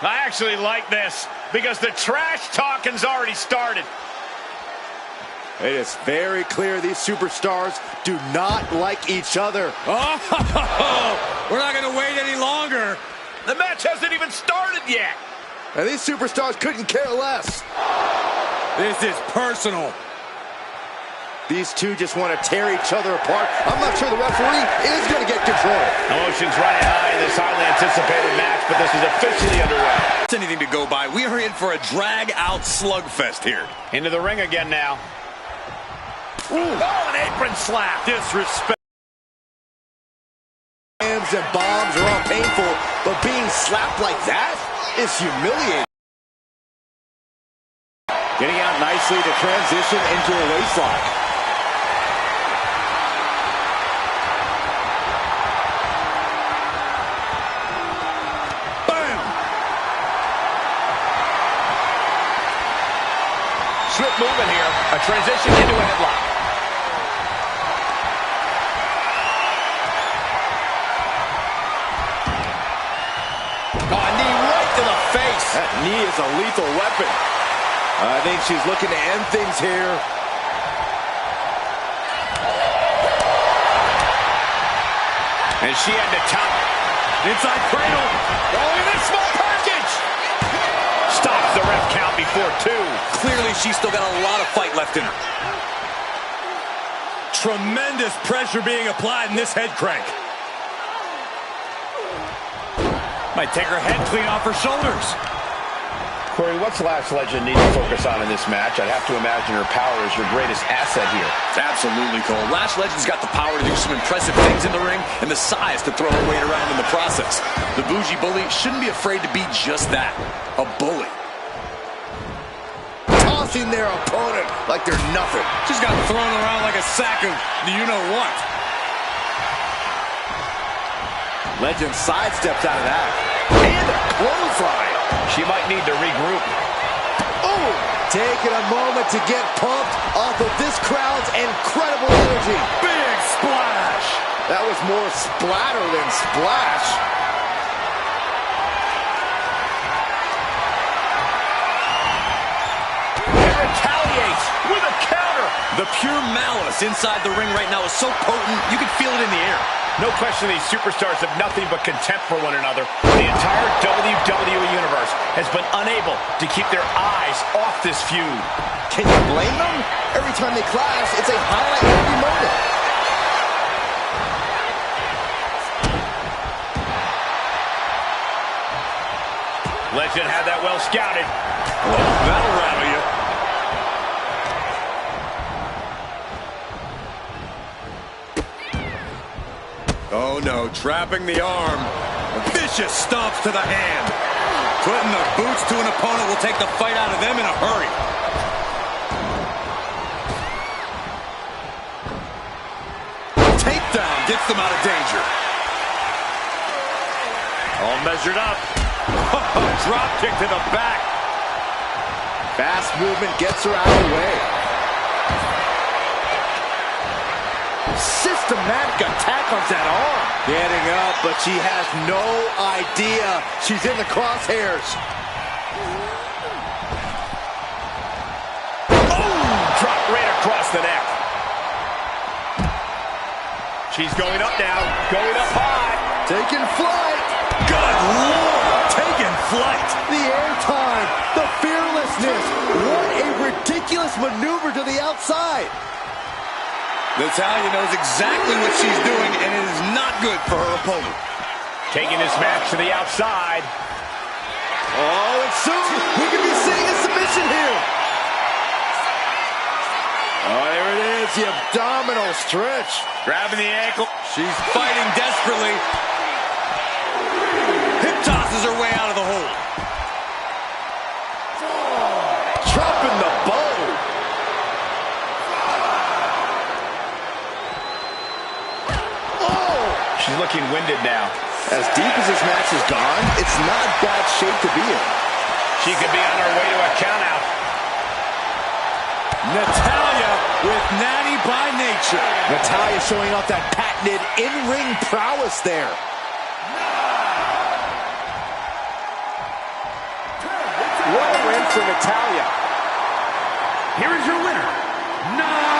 I actually like this because the trash talking's already started. It is very clear these superstars do not like each other. Oh, we're not going to wait any longer. The match hasn't even started yet. And these superstars couldn't care less. This is personal. These two just want to tear each other apart. I'm not sure the referee is going to get control. Emotions running high in this highly anticipated match, but this is officially underway. It's anything to go by. We are in for a drag-out slugfest here. Into the ring again now. Ooh. Oh, an apron slap. Disrespect. And bombs are all painful, but being slapped like that is humiliating. Getting out nicely to transition into a waistlock. Bam! Swift movement here. A transition into a headlock. That knee is a lethal weapon. I think she's looking to end things here. And she had to top. Inside cradle. Oh, in a small package. Stops the ref count before 2. Clearly, she's still got a lot of fight left in her. Tremendous pressure being applied in this head crank. Might take her head clean off her shoulders. Corey, what's Lash Legend need to focus on in this match? I'd have to imagine her power is your greatest asset here. Absolutely, Cole. Lash Legend's got the power to do some impressive things in the ring and the size to throw her weight around in the process. The bougie bully shouldn't be afraid to be just that, a bully. Tossing their opponent like they're nothing. She's got thrown around like a sack of you-know-what. Legend sidesteps out of that. And a clothesline. She might need to regroup. Oh! Taking a moment to get pumped off of this crowd's incredible energy. Big splash! That was more splatter than splash. And retaliates with a counter. The pure malice inside the ring right now is so potent, you can feel it in the air. No question these superstars have nothing but contempt for one another. The entire WWE Universe has been unable to keep their eyes off this feud. Can you blame them? Every time they clash, it's a highlight-worthy moment. Legend had that well scouted. Oh, that'll rattle you. Oh no, trapping the arm. Vicious stomps to the hand. Putting the boots to an opponent will take the fight out of them in a hurry. Takedown gets them out of danger. All measured up. Drop kick to the back. Fast movement gets her out of the way. Systematic attack on that arm. Getting up, but she has no idea she's in the crosshairs. Oh! Drop right across the neck. She's going up now. Going up high. Taking flight. Good Lord! Taking flight. The airtime. The fearlessness. What a ridiculous maneuver to the outside. Natalya knows exactly what she's doing, and it is not good for her opponent. Taking this match to the outside. Oh, and soon we could be seeing a submission here. Oh, there it is, the abdominal stretch. Grabbing the ankle. She's fighting desperately. Hip tosses her way out of the hole. Dropping the bow. She's looking winded now. As deep as this match has gone, it's not bad shape to be in. She could be on her way to a countout. Natalya with natty by nature. Natalya showing off that patented in-ring prowess there. for Natalya. Here is your winner, Natalya!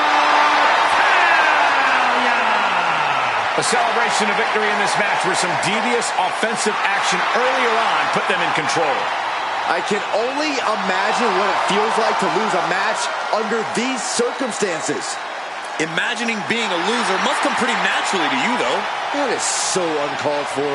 A celebration of victory in this match where some devious offensive action earlier on put them in control. I can only imagine what it feels like to lose a match under these circumstances. Imagining being a loser must come pretty naturally to you, though. That is so uncalled for.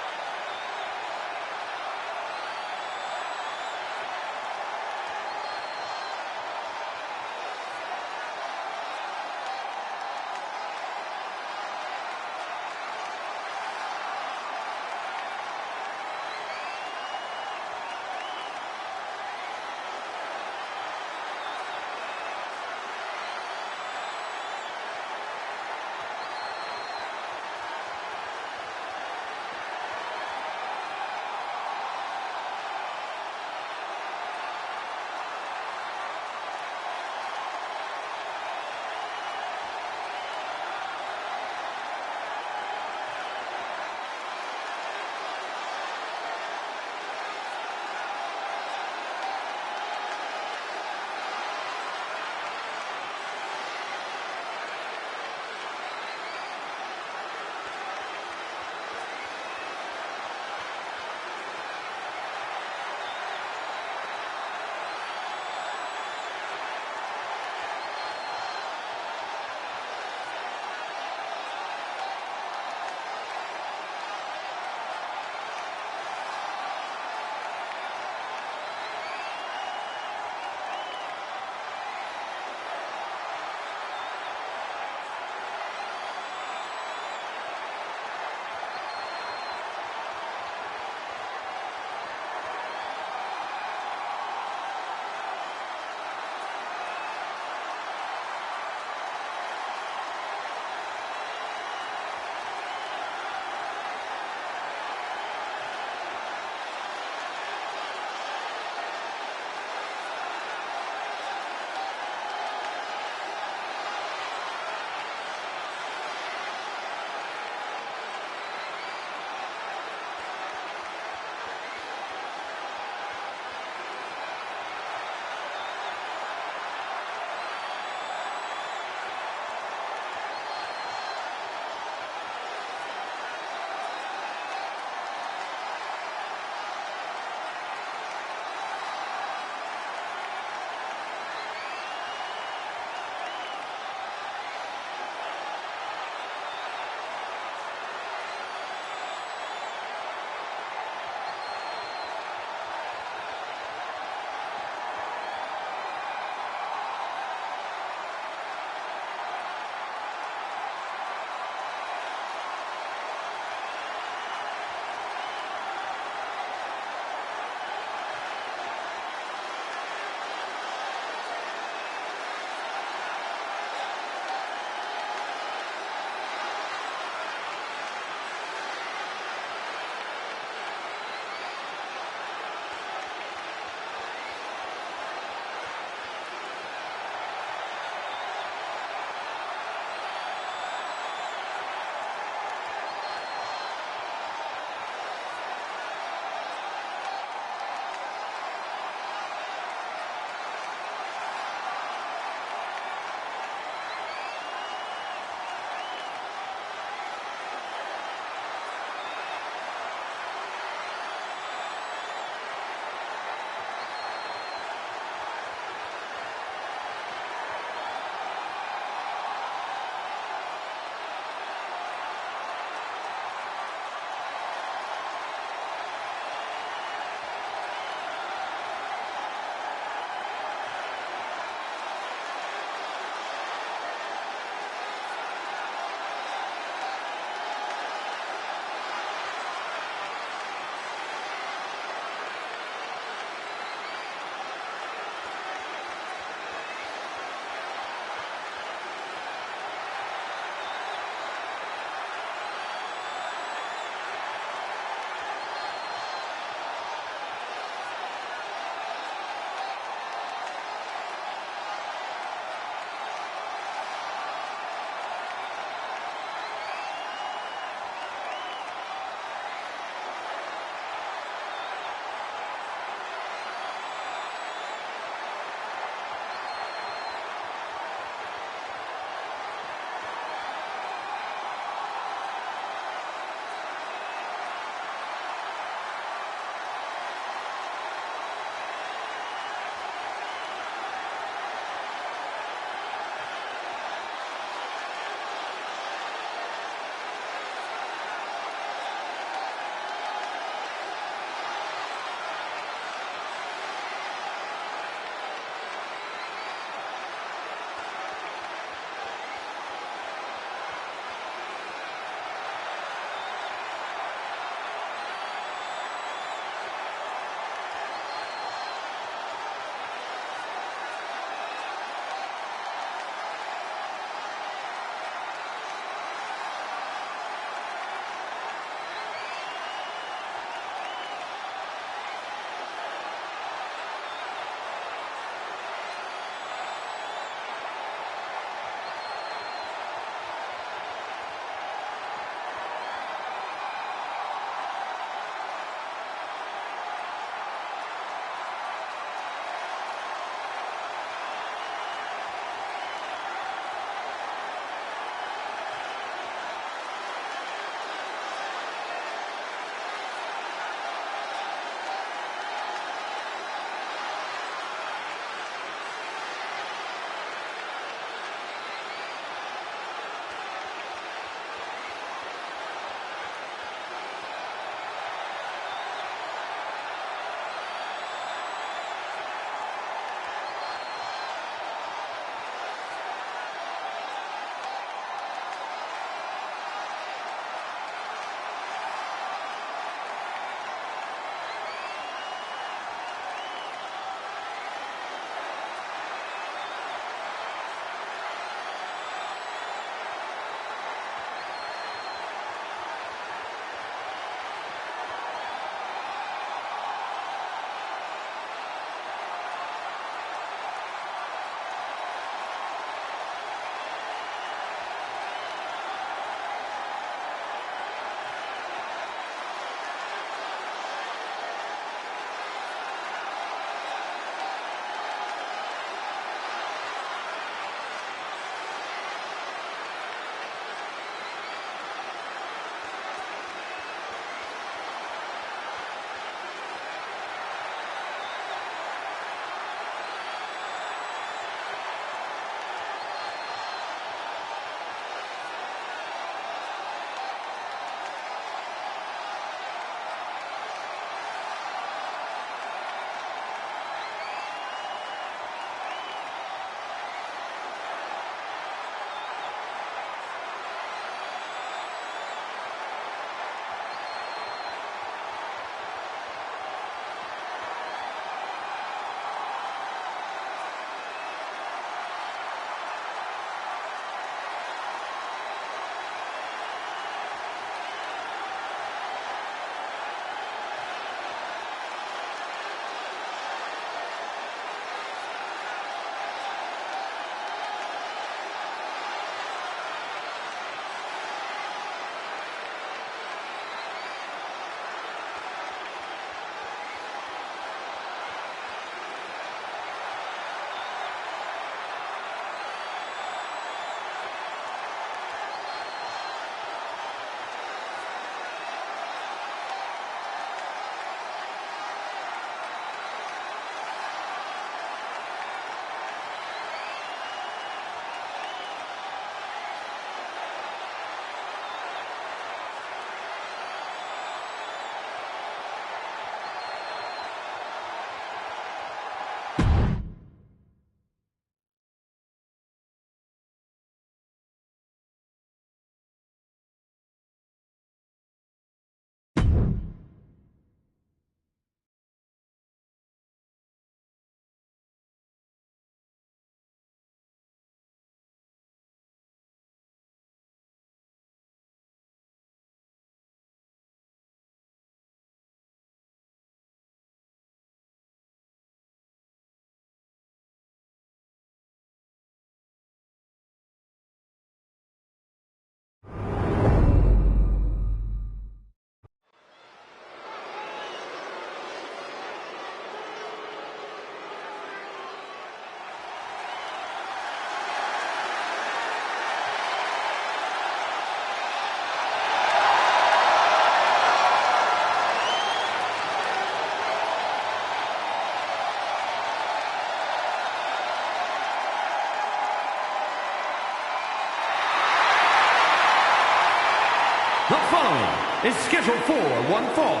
is scheduled for one fall.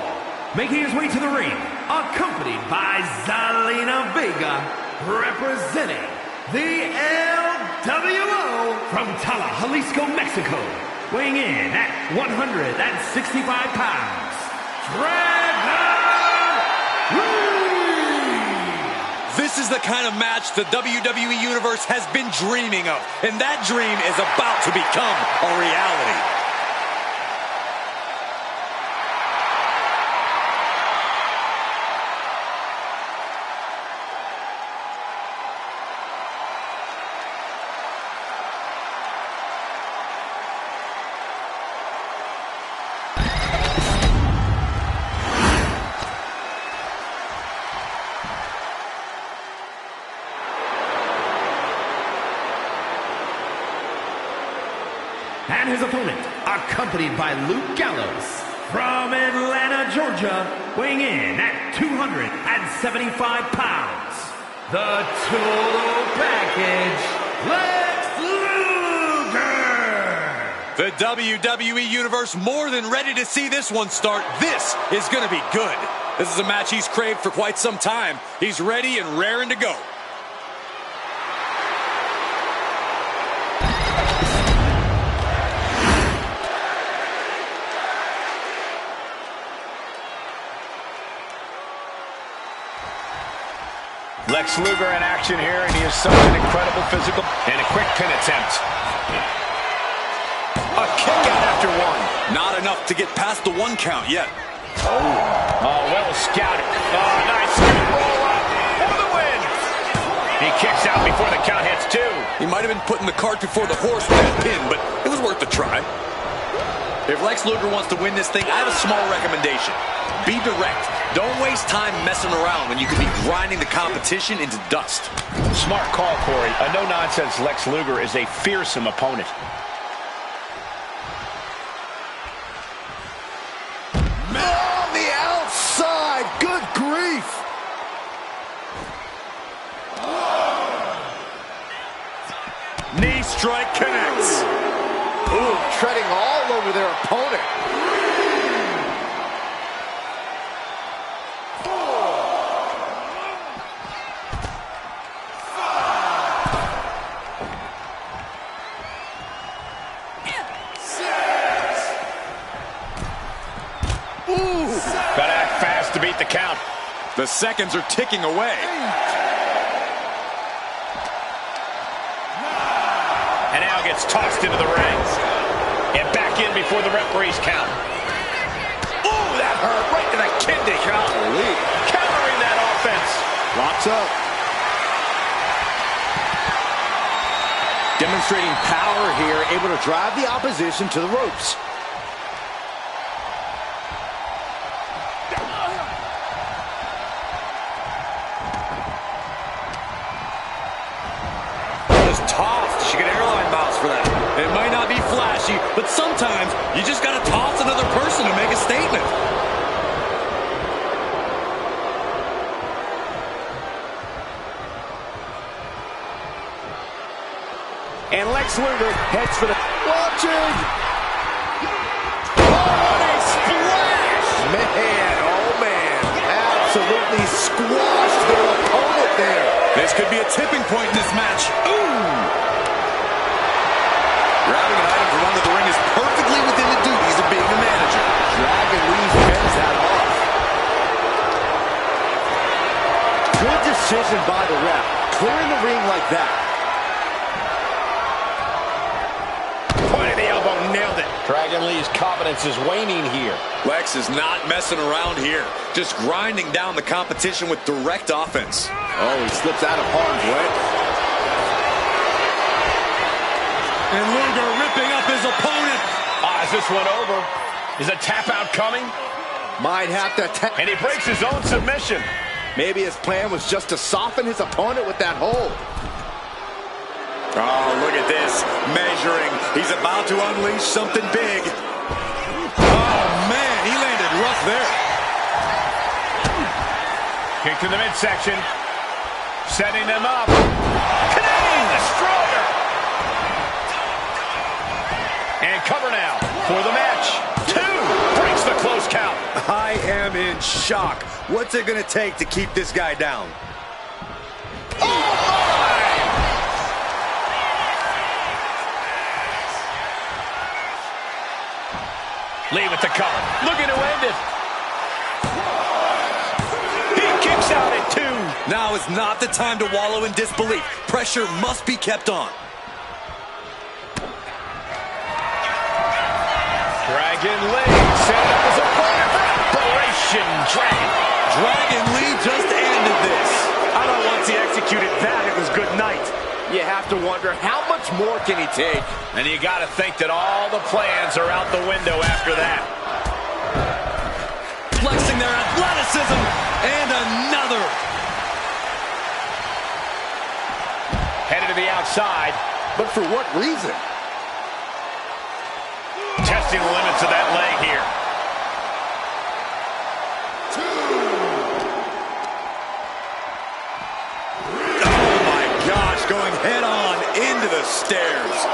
Making his way to the ring, accompanied by Zelina Vega, representing the LWO from Tala, Jalisco, Mexico. Weighing in at 165 pounds, Dragon Lee! This is the kind of match the WWE Universe has been dreaming of, and that dream is about to become a reality. And his opponent, accompanied by Luke Gallows, from Atlanta, Georgia, weighing in at 275 pounds, the Total Package, Lex Luger! The WWE Universe more than ready to see this one start. This is going to be good. This is a match he's craved for quite some time. He's ready and raring to go. Lex Luger in action here, and he is such an incredible physical. And a quick pin attempt. A kick out after one. Not enough to get past the one count yet. Oh, well scouted. Oh, nice roll up for the win. He kicks out before the count hits two. He might have been putting the cart before the horse with that pin, but it was worth a try. If Lex Luger wants to win this thing, I have a small recommendation. Be direct. Don't waste time messing around when you could be grinding the competition into dust. Smart call, Corey. A no-nonsense Lex Luger is a fearsome opponent. On the outside! Good grief! Knee strike connects. Ooh, treading all over their opponent. Gotta act fast to beat the count. The seconds are ticking away. And now gets tossed into the ring. And back in before the referee's count. Ooh, that hurt right to the kidney. Golly. Countering that offense. Locks up. Demonstrating power here, able to drive the opposition to the ropes. Tossed. She get airline miles for that. It might not be flashy, but sometimes you just got to toss another person to make a statement. And Lex Luger heads for the... Watching! Oh, a splash! Man, oh man. Absolutely squashed their opponent there. This could be a tipping point in this match. Ooh! Grabbing an item from under the ring is perfectly within the duties of being a manager. Dragon Lee fends that off. Good decision by the ref. Clearing the ring like that. Point of the elbow, nailed it. Dragon Lee's confidence is waning here. Lex is not messing around here. Just grinding down the competition with direct offense. Oh, he slips out of harm's way. And Luger ripping up his opponent. Is this one over? Is a tap out coming? Might have to tap. And he breaks his own submission. Maybe his plan was just to soften his opponent with that hold. Oh, look at this. Measuring. He's about to unleash something big. Oh, man. He landed rough there. Kick to the midsection. Setting them up. Canadian Destroyer. And cover now for the match. 2. Breaks close count. I am in shock. What's it going to take to keep this guy down? Oh, my! Leave it to cover. Looking to end it. He kicks out at 2. Now is not the time to wallow in disbelief. Pressure must be kept on. Dragon Lee set up as a player for Operation Dragon. Dragon Lee just ended this. I don't know once he executed that, it was good night. You have to wonder, how much more can he take? And you got to think that all the plans are out the window after that. Flexing their athleticism, and another. Headed to the outside. But for what reason? Testing the limits of that leg here. 2. Oh my gosh, going head on into the stairs.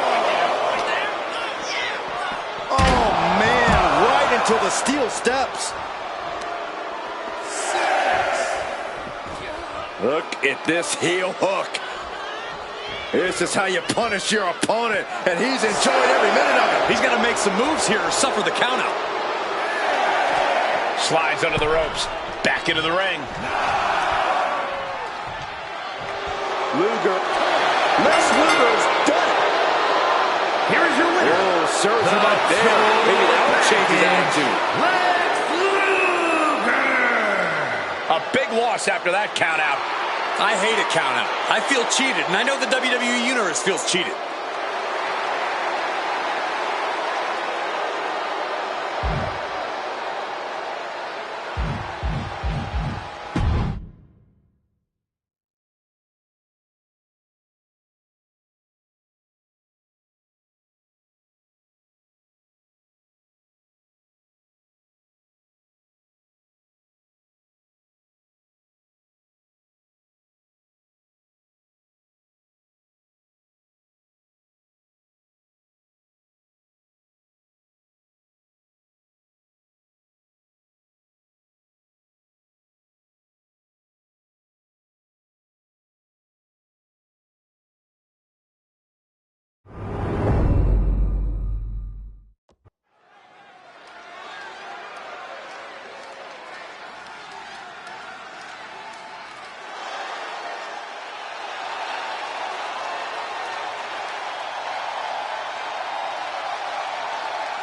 Oh man, right into the steel steps. 6. Look at this heel hook. This is how you punish your opponent, and he's enjoying every minute of it. He's got to make some moves here or suffer the countout. Slides under the ropes. Back into the ring. Luger. Lex Luger is done. Here is your winner. Oh, serves him right there. Maybe that will change his attitude. Lex Luger. A big loss after that countout. I hate a countout. I feel cheated, and I know the WWE Universe feels cheated.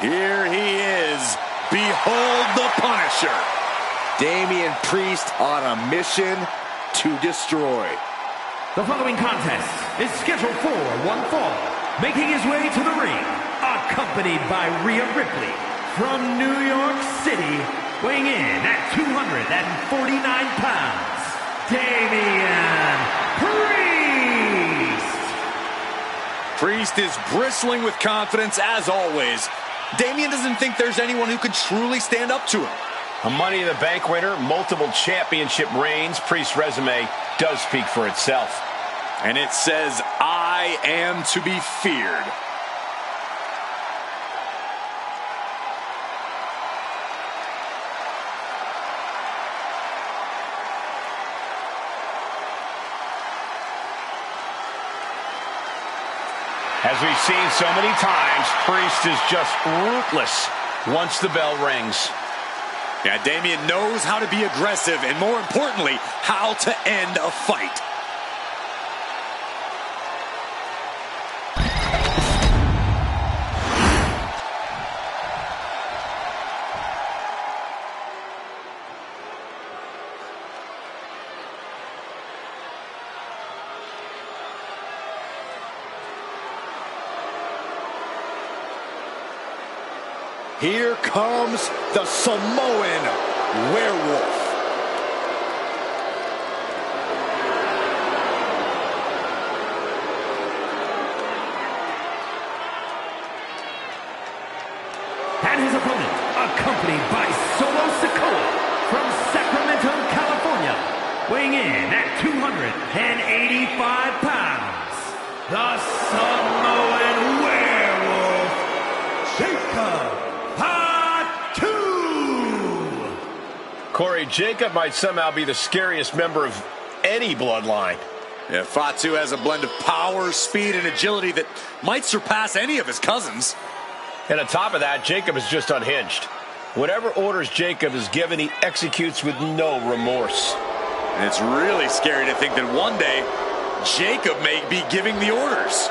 Here he is. Behold the Punisher. Damian Priest on a mission to destroy. The following contest is scheduled for one fall. Making his way to the ring, accompanied by Rhea Ripley from New York City, weighing in at 249 pounds, Damian Priest. Priest is bristling with confidence as always. Damian doesn't think there's anyone who could truly stand up to him. A Money in the Bank winner, multiple championship reigns. Priest's resume does speak for itself. And it says, I am to be feared. As we've seen so many times, Priest is just ruthless once the bell rings. Yeah, Damian knows how to be aggressive and, more importantly, how to end a fight. Here comes the Samoan Werewolf. And his opponent, accompanied by Solo Sikoa from Sacramento, California, weighing in at 285 pounds, the Samoan Werewolf, Jacob. Corey, Jacob might somehow be the scariest member of any bloodline. Yeah, Fatu has a blend of power, speed, and agility that might surpass any of his cousins. And on top of that, Jacob is just unhinged. Whatever orders Jacob is given, he executes with no remorse. And it's really scary to think that one day, Jacob may be giving the orders.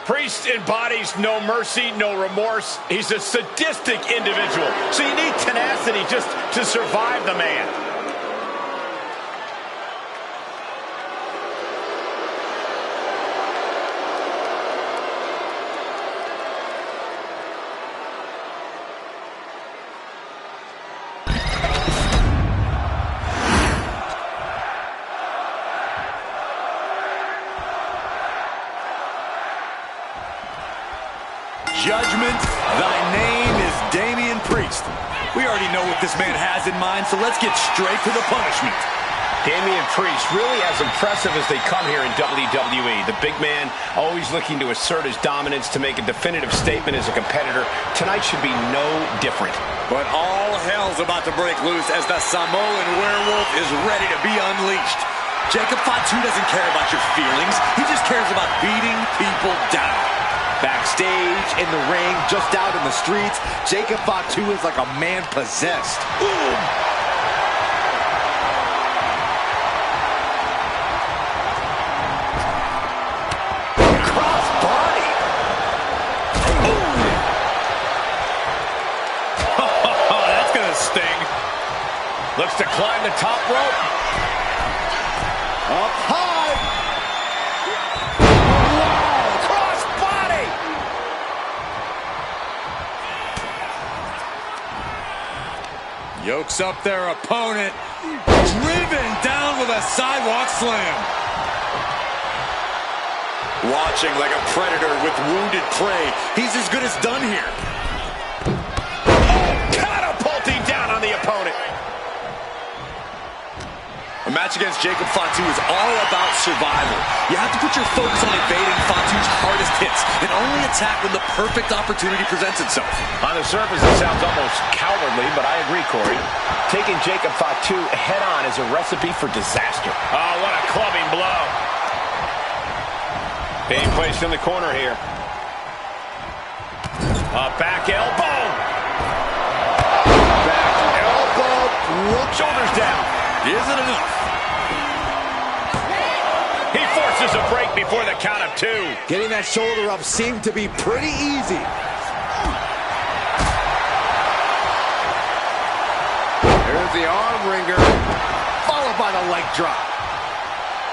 Priest embodies no mercy, no remorse. He's a sadistic individual. So you need tenacity just to survive the man. Judgment, thy name is Damian Priest. We already know what this man has in mind, so let's get straight to the punishment. Damian Priest, really as impressive as they come here in WWE. The big man always looking to assert his dominance, to make a definitive statement as a competitor. Tonight should be no different. But all hell's about to break loose as the Samoan werewolf is ready to be unleashed. Jacob Fatu doesn't care about your feelings. He just cares about beating people down. Backstage, in the ring, just out in the streets, Jacob Fatu is like a man possessed. Boom! Crossbody! Oh, that's gonna sting. Looks to climb the top rope. Up high! Yokes up their opponent, driven down with a sidewalk slam. Watching like a predator with wounded prey, he's as good as done here. Catapulting down on the opponent. A match against Jacob Fatu is all about survival. You have to put your focus on evading Fatu's hardest hits and only attack when the perfect opportunity presents itself. On the surface, it sounds almost cowardly, but I agree, Corey. Taking Jacob Fatu head-on is a recipe for disaster. Oh, what a clubbing blow. Being placed in the corner here. A back elbow. Back elbow. Shoulders down. Is it enough? He forces a break before the count of 2. Getting that shoulder up seemed to be pretty easy. There's the arm wringer, followed by the leg drop.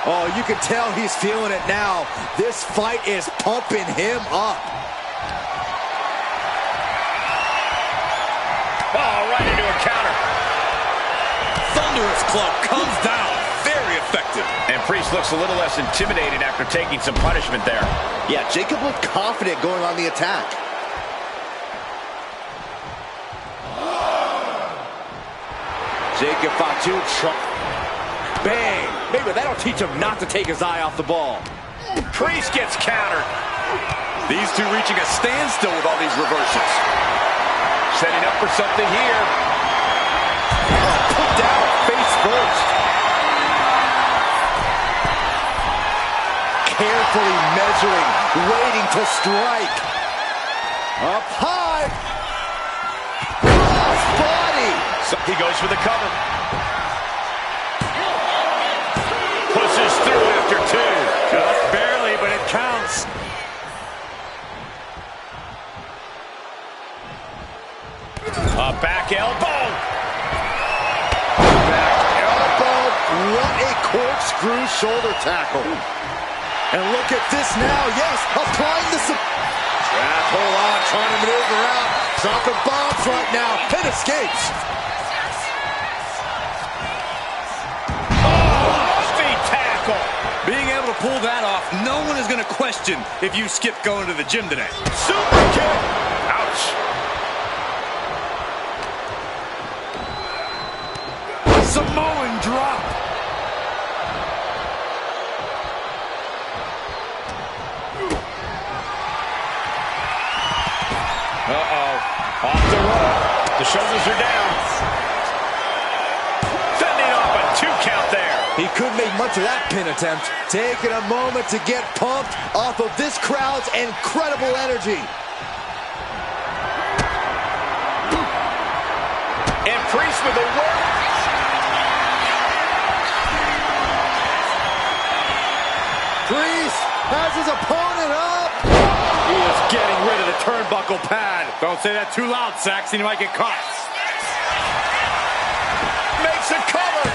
Oh, you can tell he's feeling it now. This fight is pumping him up. Oh, right into a counter. Thunderous club comes down. Very effective. And Priest looks a little less intimidated after taking some punishment there. Yeah, Jacob looked confident going on the attack. Jacob Fatu, bang! Maybe that'll teach him not to take his eye off the ball. Priest gets countered. These two reaching a standstill with all these reversals. Setting up for something here. Put down face first. Carefully measuring, waiting to strike. Up high. Cross body. So he goes for the cover. Pushes through after 2. Just barely, but it counts. A back elbow. Back elbow. What a corkscrew shoulder tackle. And look at this now. Yes, applying the trap. Hold on, trying to maneuver out. Dropping bombs right now. Pin escapes. Feet tackle. Being able to pull that off, no one is going to question if you skipped going to the gym today. Super kick. Ouch. Samoan drop. Uh-oh. Off the rope. The shoulders are down. Fending off a 2 count there. He couldn't make much of that pin attempt. Taking a moment to get pumped off of this crowd's incredible energy. And Priest with a work. Priest has his opponent up. He is getting rid of the turnbuckle pad. Don't say that too loud, Saxon. You might get caught. Makes a cover.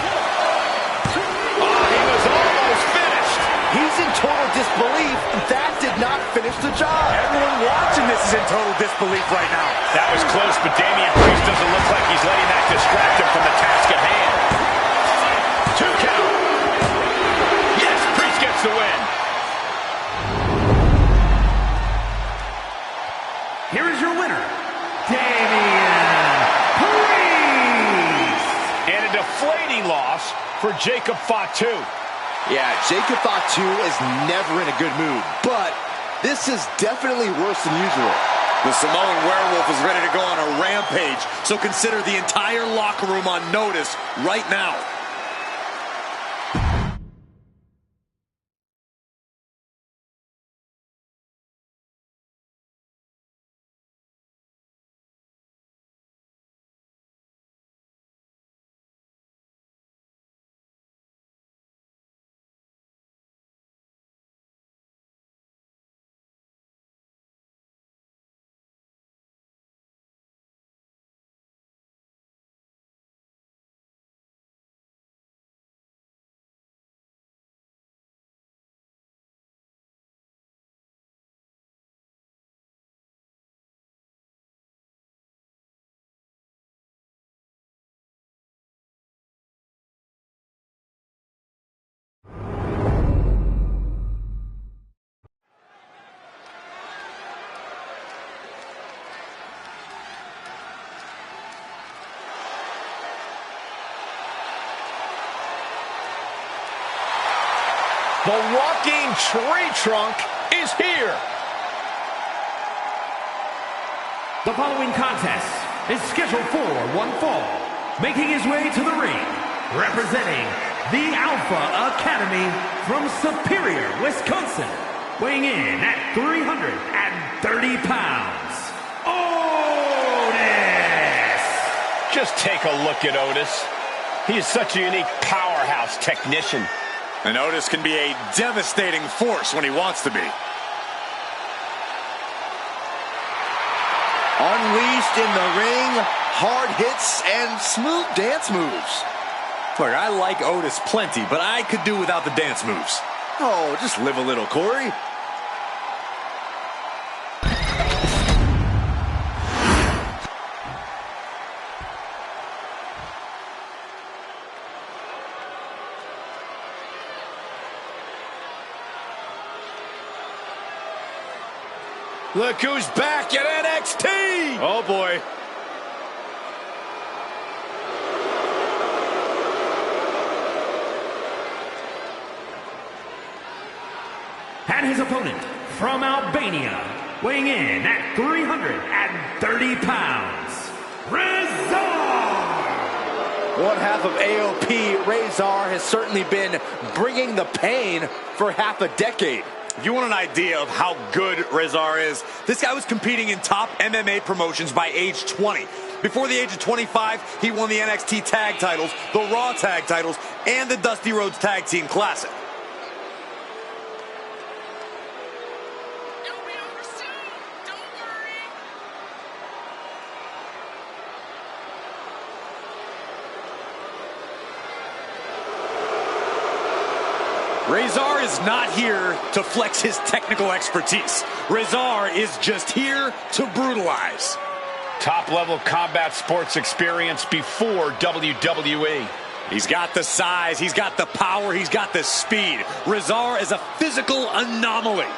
Oh, he was almost finished. He's in total disbelief. That did not finish the job. Everyone watching this is in total disbelief right now. That was close, but Damian Priest doesn't look like he's letting that distract him from the task at hand. 2 count. Yes, Priest gets the win. Here is your winner, Damian Priest. And a deflating loss for Jacob Fatu. Yeah, Jacob Fatu is never in a good mood, but this is definitely worse than usual. The Samoan werewolf is ready to go on a rampage, so consider the entire locker room on notice right now. The walking tree trunk is here. The following contest is scheduled for one fall. Making his way to the ring, representing the Alpha Academy from Superior, Wisconsin, weighing in at 330 pounds, Otis! Just take a look at Otis. He is such a unique powerhouse technician. And Otis can be a devastating force when he wants to be. Unleashed in the ring, hard hits and smooth dance moves. Look, I like Otis plenty, but I could do without the dance moves. Oh, just live a little, Corey. Look who's back at NXT! Oh, boy. And his opponent from Albania, weighing in at 330 pounds, Rezar! One half of AOP, Rezar, has certainly been bringing the pain for half a decade. If you want an idea of how good Rezar is, this guy was competing in top MMA promotions by age 20. Before the age of 25, he won the NXT Tag titles, the Raw Tag titles, and the Dusty Rhodes Tag Team Classic. It'll be over soon. Don't worry. Rezar is not here to flex his technical expertise. Rezar is just here to brutalize. Top-level combat sports experience before WWE. He's got the size, he's got the power, he's got the speed. Rezar is a physical anomaly.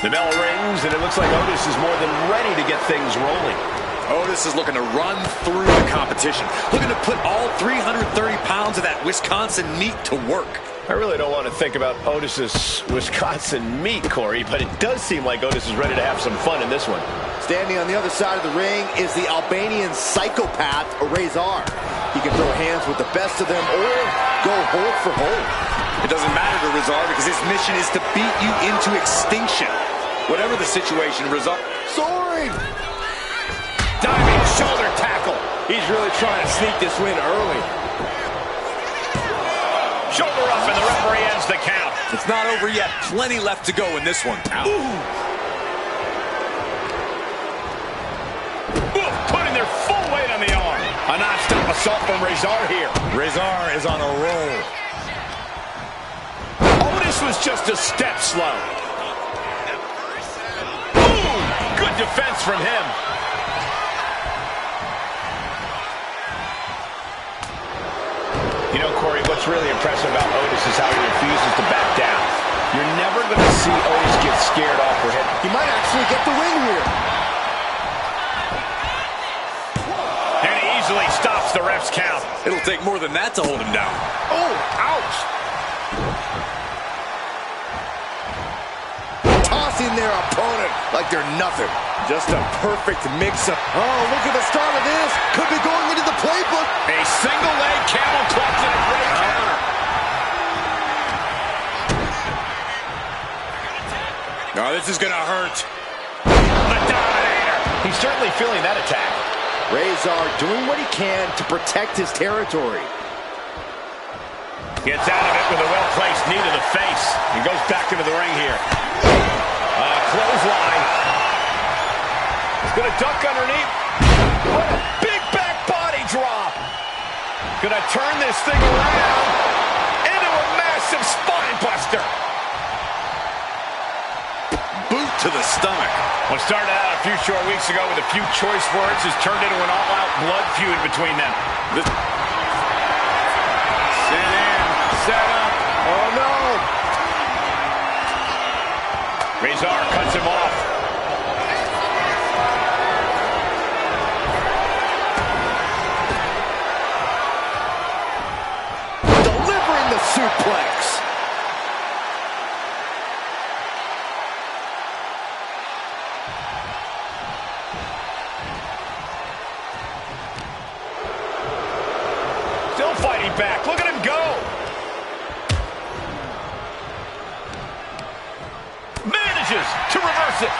The bell rings, and it looks like Otis is more than ready to get things rolling. Otis is looking to run through the competition, looking to put all 330 pounds of that Wisconsin meat to work. I really don't want to think about Otis's Wisconsin meat, Corey, but it does seem like Otis is ready to have some fun in this one. Standing on the other side of the ring is the Albanian psychopath, Razor. He can throw hands with the best of them or go hold for hold. It doesn't matter to Razor because his mission is to beat you into extinction. Whatever the situation, Razor... Soaring! Diving shoulder tackle. He's really trying to sneak this win early. Shoulder up, and the referee ends the count. It's not over yet. Plenty left to go in this one. Putting their full weight on the arm. A non-stop assault from Razor here. Razor is on a roll. Otis was just a step slow. Boom! Good defense from him. You know, Corey, what's really impressive about Otis is how he refuses to back down. You're never going to see Otis get scared off or hit. He might actually get the win here. And he easily stops the ref's count. It'll take more than that to hold him down. Oh, ouch! Tossing their opponent like they're nothing. Just a perfect mix-up. Oh, look at the start of this. Could be going into the playbook. A single leg camel clutch and a great counter. No, this is going to hurt. The Dominator. He's certainly feeling that attack. Razor doing what he can to protect his territory. Gets out of it with a well-placed knee to the face. He goes back into the ring here. Clothesline. He's going to duck underneath. What a big back body drop. Going to turn this thing around into a massive spine buster. Boot to the stomach. What started out a few short weeks ago with a few choice words has turned into an all-out blood feud between them. Sit in. Set up. Oh, no. Razor cuts him off. Delivering the suplex. Still fighting back. Look at him go. Manages to reverse it.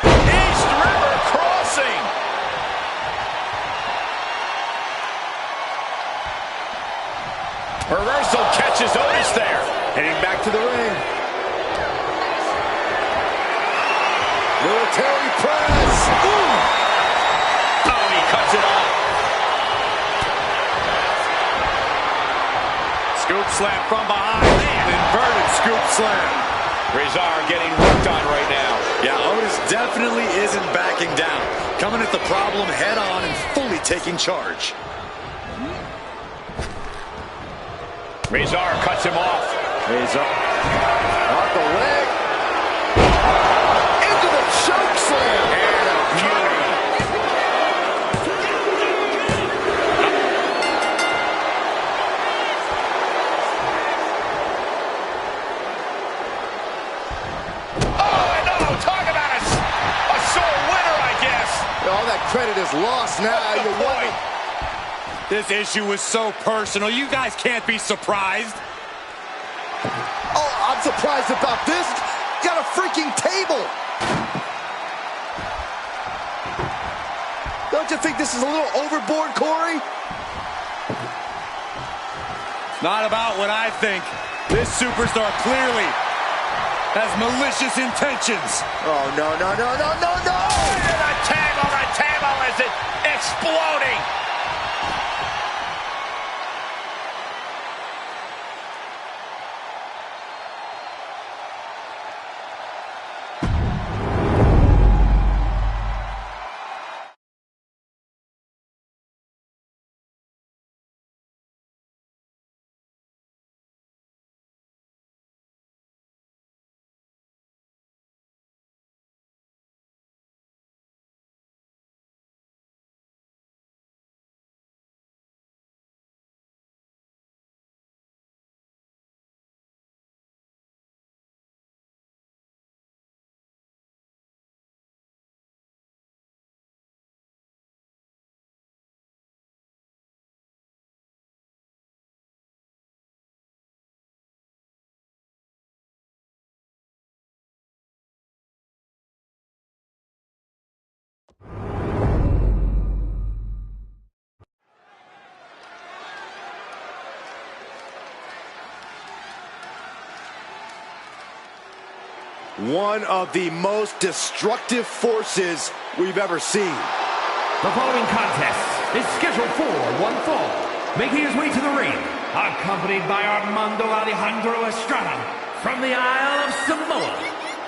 East River crossing. Reversal catches Otis there. Heading back to the ring. Military press. Ooh. Oh, he cuts it off. Scoop slam from behind. An inverted scoop slam. Razor getting worked on right now. Yeah, Otis definitely isn't backing down. Coming at the problem head on and fully taking charge. Razor cuts him off. Razor. Off the leg. Into the choke slam. And a beauty. All that credit is lost now. You're wondering. This issue was so personal. You guys can't be surprised. Oh, I'm surprised about this. Got a freaking table. Don't you think this is a little overboard, Corey? Not about what I think. This superstar clearly has malicious intentions. Oh, no, no, no, no, no, no! The table is exploding. one of the most destructive forces we've ever seen. The following contest is scheduled for one fall. Making his way to the ring, accompanied by Armando Alejandro Estrada from the Isle of Samoa,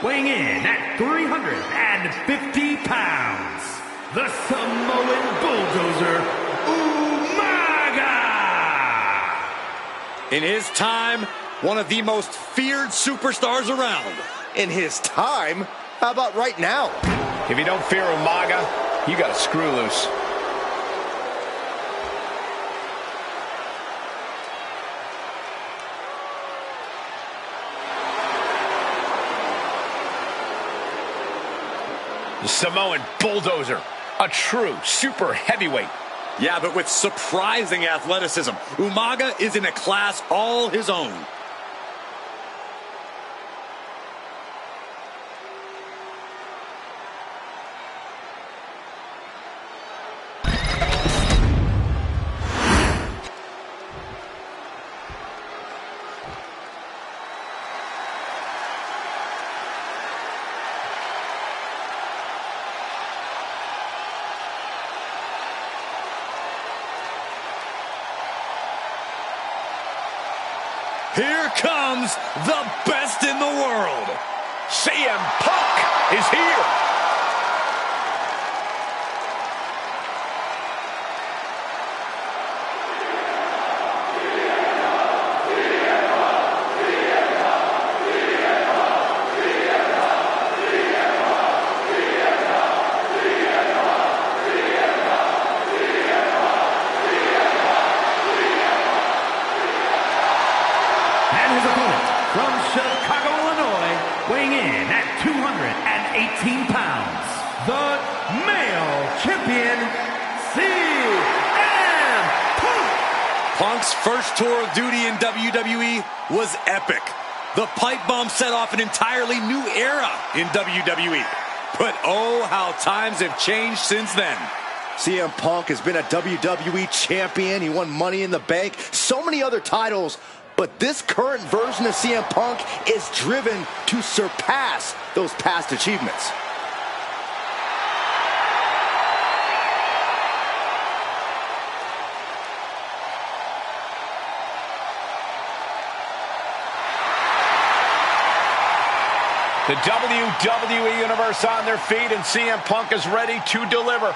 weighing in at 350 pounds, the Samoan Bulldozer, Umaga! In his time, one of the most feared superstars around. In his time? How about right now? If you don't fear Umaga, you got a screw loose. The Samoan Bulldozer, a true super heavyweight. Yeah, but with surprising athleticism. Umaga is in a class all his own. Here comes the best in the world. CM Punk is here. From Chicago, Illinois, weighing in at 218 pounds, the male champion, CM Punk! Punk's first tour of duty in WWE was epic. The pipe bomb set off an entirely new era in WWE. But oh, how times have changed since then. CM Punk has been a WWE champion. He won Money in the Bank, so many other titles. But this current version of CM Punk is driven to surpass those past achievements. The WWE Universe on their feet, and CM Punk is ready to deliver.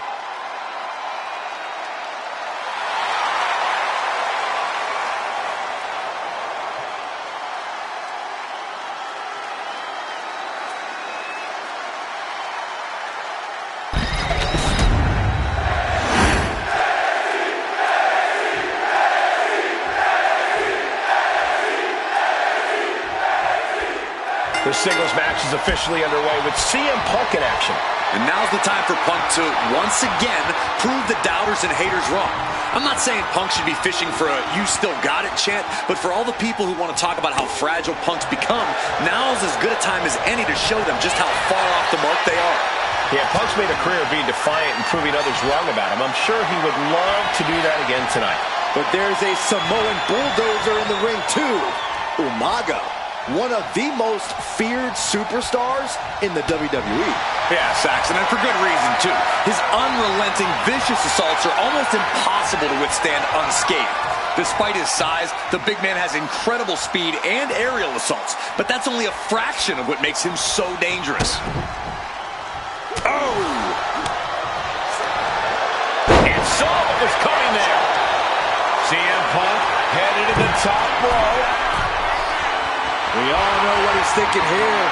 The singles match is officially underway with CM Punk in action. And now's the time for Punk to, once again, prove the doubters and haters wrong. I'm not saying Punk should be fishing for a "you still got it" chant, but for all the people who want to talk about how fragile Punk's become, now's as good a time as any to show them just how far off the mark they are. Yeah, Punk's made a career of being defiant and proving others wrong about him. I'm sure he would love to do that again tonight. But there's a Samoan Bulldozer in the ring too, Umaga. One of the most feared superstars in the WWE. Yeah, Saxon, and for good reason, too. His unrelenting, vicious assaults are almost impossible to withstand unscathed. Despite his size, the big man has incredible speed and aerial assaults, but that's only a fraction of what makes him so dangerous. Oh! And saw what was coming there. CM Punk headed to the top rope. We all know what he's thinking here.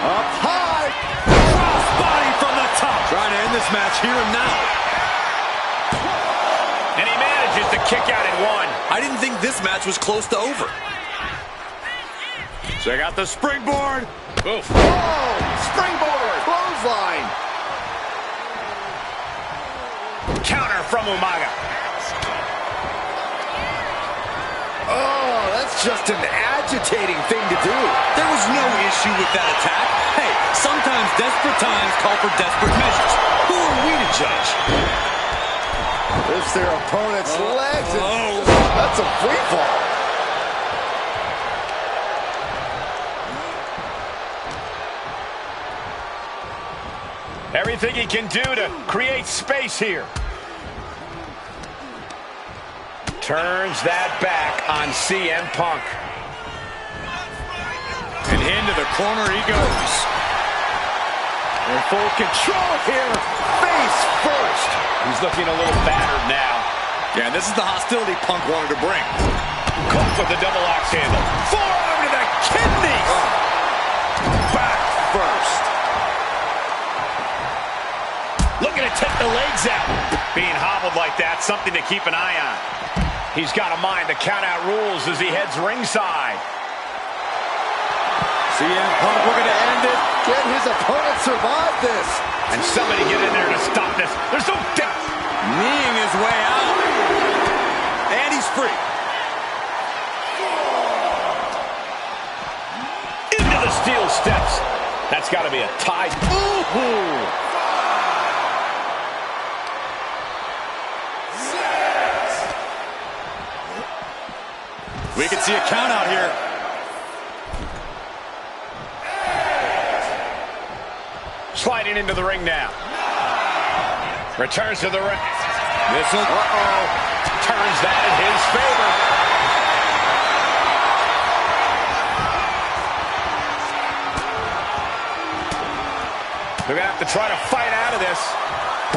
Up high. Cross body from the top. Trying to end this match here and now. And he manages to kick out in one. I didn't think this match was close to over. Check out the springboard. Oof. Oh, springboard. Clothesline. Counter from Umaga. Oh, that's just an agitating thing to do. There was no issue with that attack. Hey, sometimes desperate times call for desperate measures. Who are we to judge? It's their opponent's legs. Oh. That's a free fall. Everything he can do to create space here. Turns that back on CM Punk. And into the corner he goes. In full control here, face first. He's looking a little battered now. Yeah, this is the hostility Punk wanted to bring. Caught with the double axe handle. Forearm to the kidneys. Back first. Looking to take the legs out. Being hobbled like that, something to keep an eye on. He's got a mind to count out rules as he heads ringside. CM Punk looking to end it. Can his opponent survive this? And somebody get in there to stop this. There's no doubt. Kneeing his way out. And he's free. Into the steel steps. That's got to be a tie. Ooh. We can see a count out here. Sliding into the ring now. Returns to the ring. Missile. Turns that in his favor. They're going to have to try to fight out of this.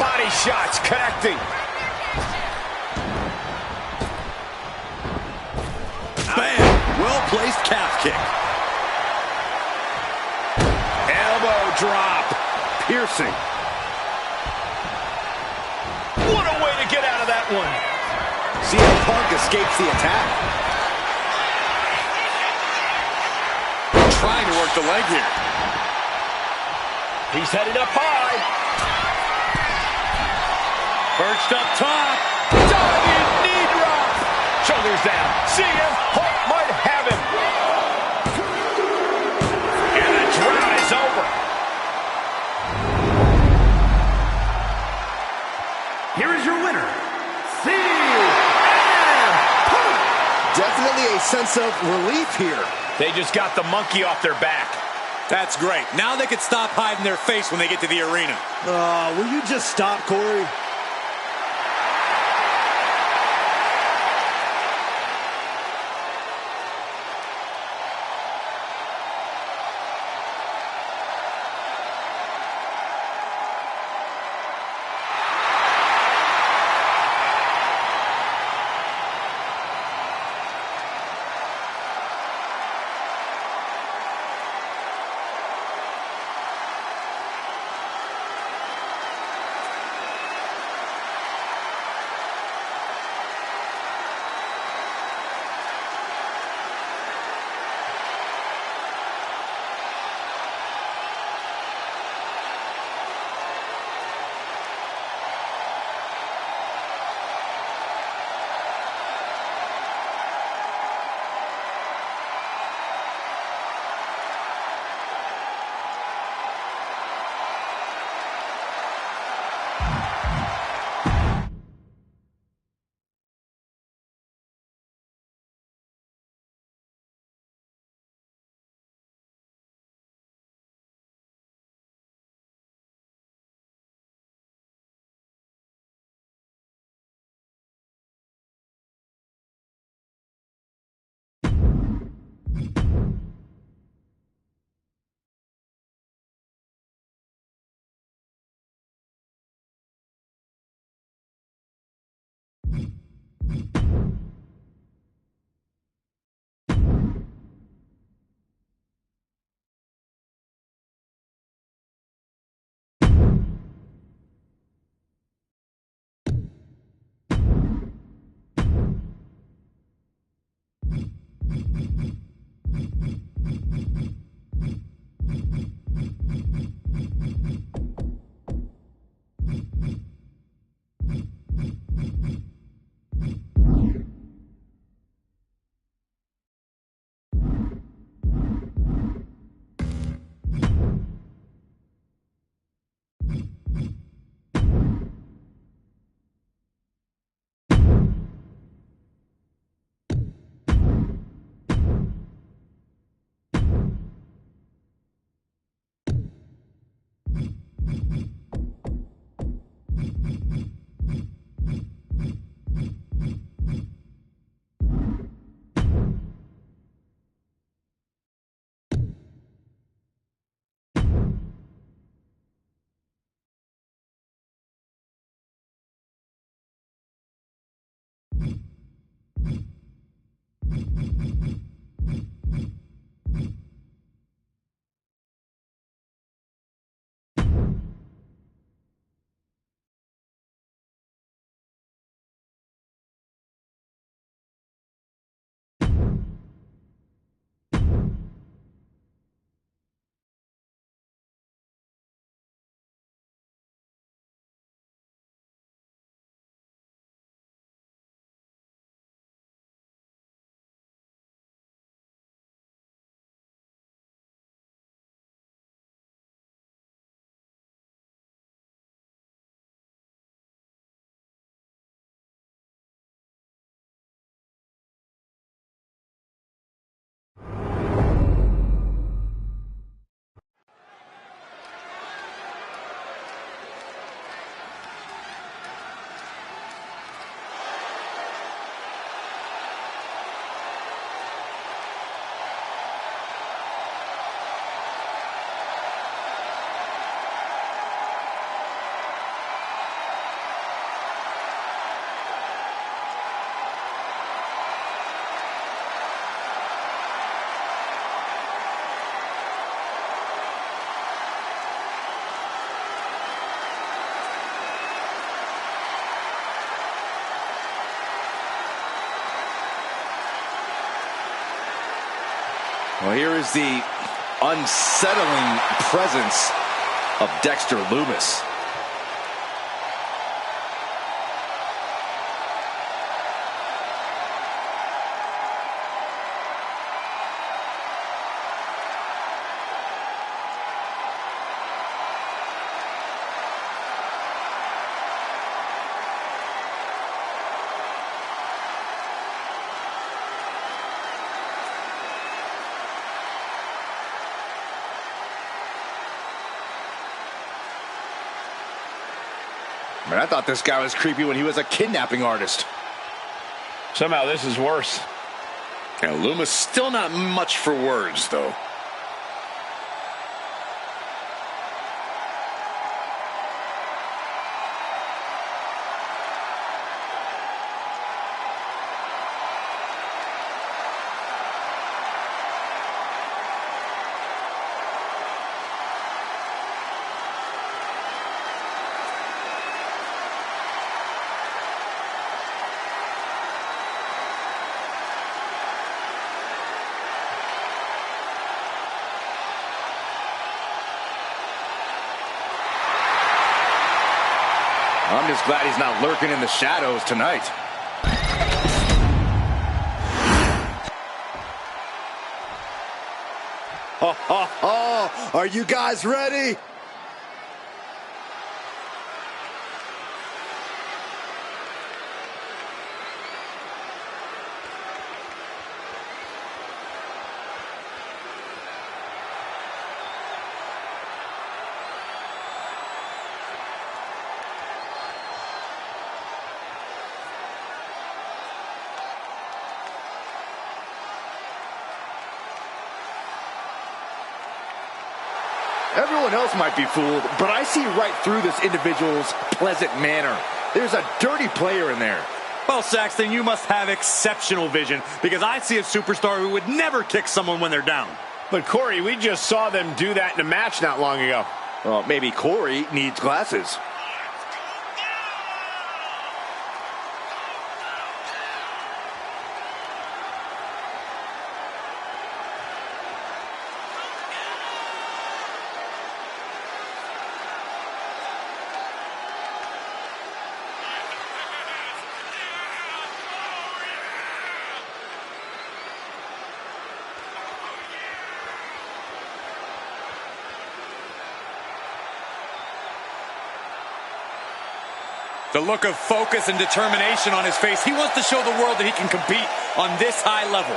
Body shots connecting. Bam! Well-placed calf kick. Elbow drop. Piercing. What a way to get out of that one. CM Punk escapes the attack. Trying to work the leg here. He's headed up high. Perched up top. Diving knee drop. Shoulders down. CM Punk might have him. And the drought is over. Here is your winner, CM Punk. Definitely a sense of relief here. They just got the monkey off their back. That's great. Now they can stop hiding their face when they get to the arena. Will you just stop, Corey? Well, here is the unsettling presence of Dexter Lumis. Man, I thought this guy was creepy when he was a kidnapping artist. Somehow this is worse. And Lumis still not much for words, though. I'm just glad he's not lurking in the shadows tonight. Ha ha ha! Are you guys ready? Everyone else might be fooled, but I see right through this individual's pleasant manner. There's a dirty player in there. Well, Saxton, you must have exceptional vision, because I see a superstar who would never kick someone when they're down. But Corey, we just saw them do that in a match not long ago. Well, maybe Corey needs glasses. The look of focus and determination on his face. He wants to show the world that he can compete on this high level.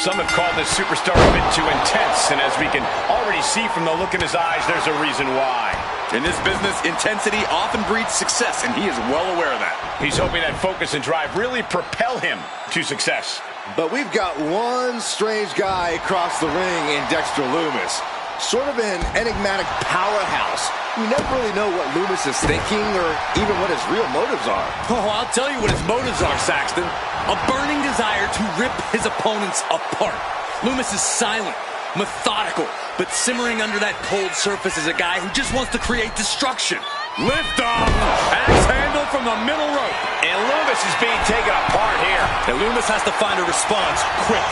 some have called this superstar a bit too intense, and as we can already see from the look in his eyes, there's a reason why. In this business, intensity often breeds success, and he is well aware of that. He's hoping that focus and drive really propel him to success. But we've got one strange guy across the ring in Dexter Lumis. Sort of an enigmatic powerhouse. We never really know what Lumis is thinking or even what his real motives are. Oh, I'll tell you what his motives are, Saxton. A burning desire to rip his opponents apart. Lumis is silent, methodical, but simmering under that cold surface is a guy who just wants to create destruction. Lift off. Axe handle from the middle rope. And Lumis is being taken apart here. And Lumis has to find a response quick.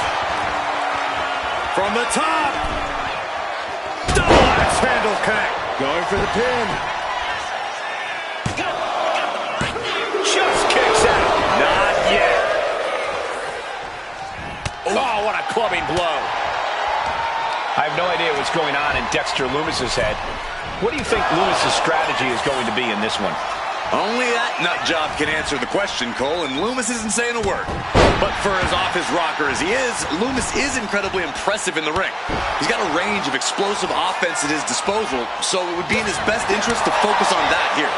From the top. Double axe handle connect. Going for the pin. Just kicks out. Not yet. Oh, what a clubbing blow. I have no idea what's going on in Dexter Lumis's head. What do you think Lumis's strategy is going to be in this one? Only that nut job can answer the question, Cole, and Lumis isn't saying a word. But for as off his rocker as he is, Lumis is incredibly impressive in the ring. He's got a range of explosive offense at his disposal, so it would be in his best interest to focus on that here.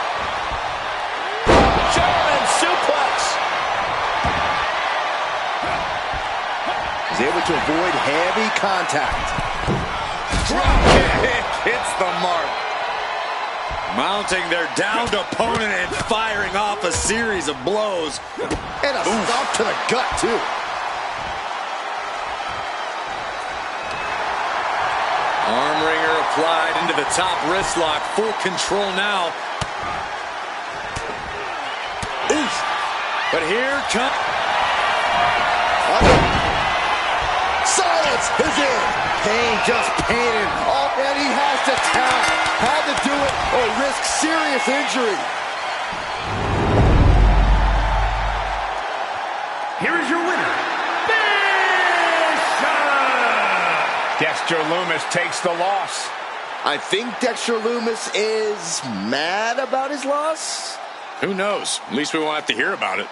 German suplex! He's able to avoid heavy contact. Drop kick hits the mark. Mounting their downed opponent and firing off a series of blows. And a stomp to the gut, too. Arm wringer applied into the top wrist lock. Full control now. Oof. But here comes... Silence is in. Pain just painted. Oh, and he has to tap. Had to do it or risk serious injury. Here is your winner, Bishop! Dexter Lumis takes the loss. I think Dexter Lumis is mad about his loss. Who knows? At least we won't have to hear about it.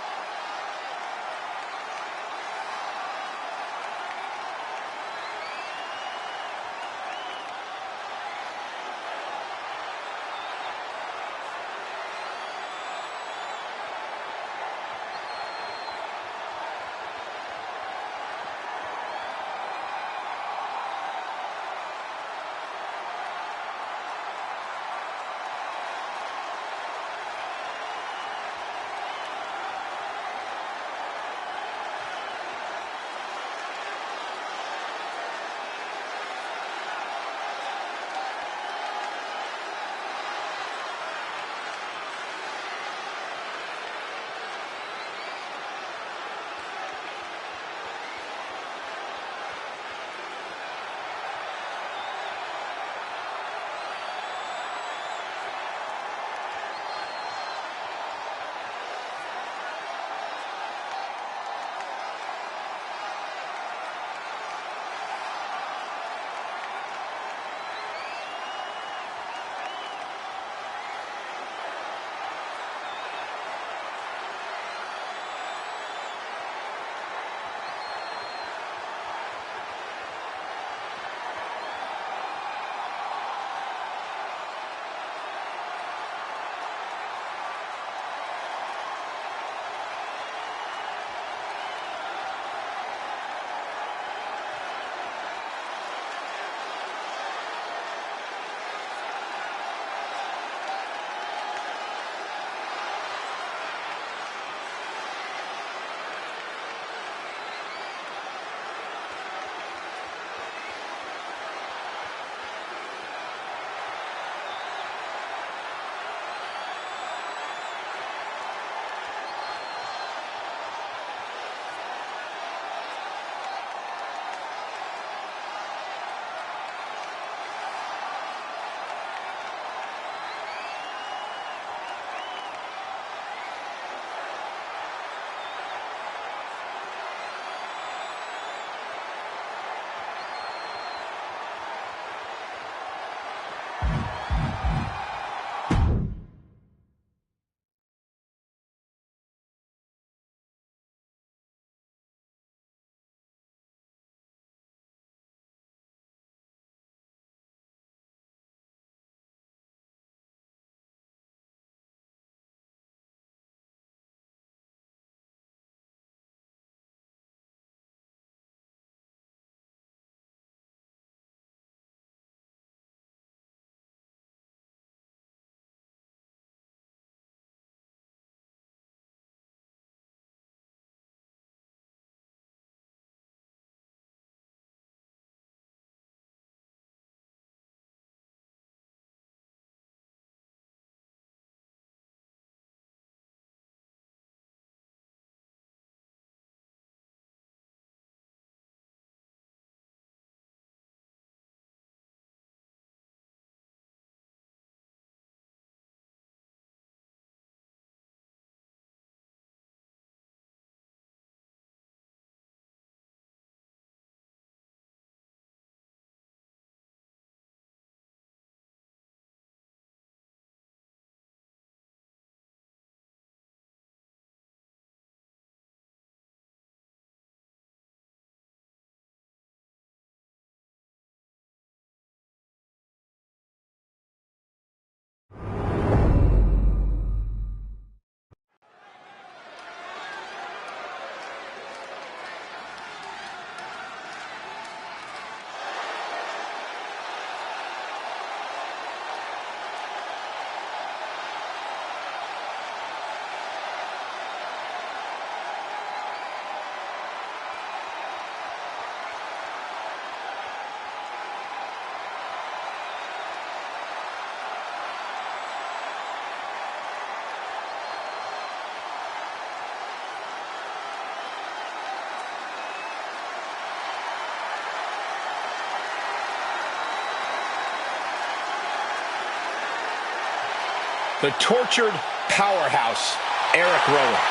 The tortured powerhouse, Eric Rowan.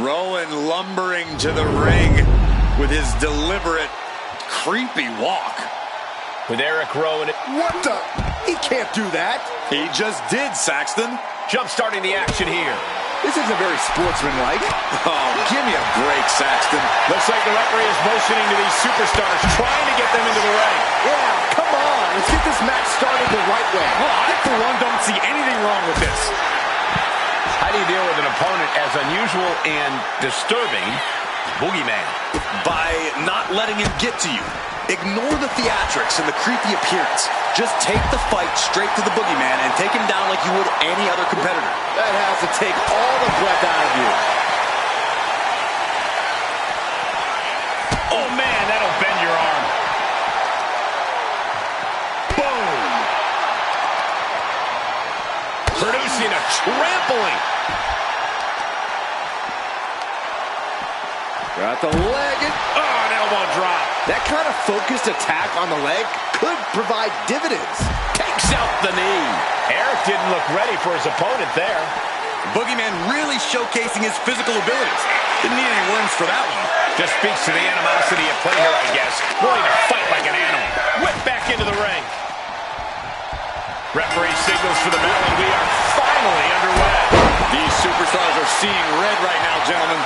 Rowan lumbering to the ring with his deliberate, creepy walk. With Eric Rowan. What the? He can't do that. He just did, Saxton. Jump-starting the action here. This isn't very sportsmanlike. Oh, give me a break, Saxton. Looks like the referee is motioning to these superstars, trying to get them into the ring. Yeah, come on. Let's get this match started the right way. Well, I, for one, don't see anything wrong with this. How do you deal with an opponent as unusual and disturbing as Boogeyman? By not letting him get to you. Ignore the theatrics and the creepy appearance. Just take the fight straight to the Boogeyman and take him down like you would any other competitor. That has to take all the breath out of you. Oh, man, that'll bend your arm. Boom. Producing a trampling. Got the leg. Oh, an elbow drop. That kind of focused attack on the leg could provide dividends. Takes out the knee. Eric didn't look ready for his opponent there. Boogeyman really showcasing his physical abilities. Didn't need any words for that one. Just speaks to the animosity at play here, I guess. Willing to fight like an animal. Whip back into the ring. Referee signals for the bell, and we are finally underway. These superstars are seeing red right now, gentlemen.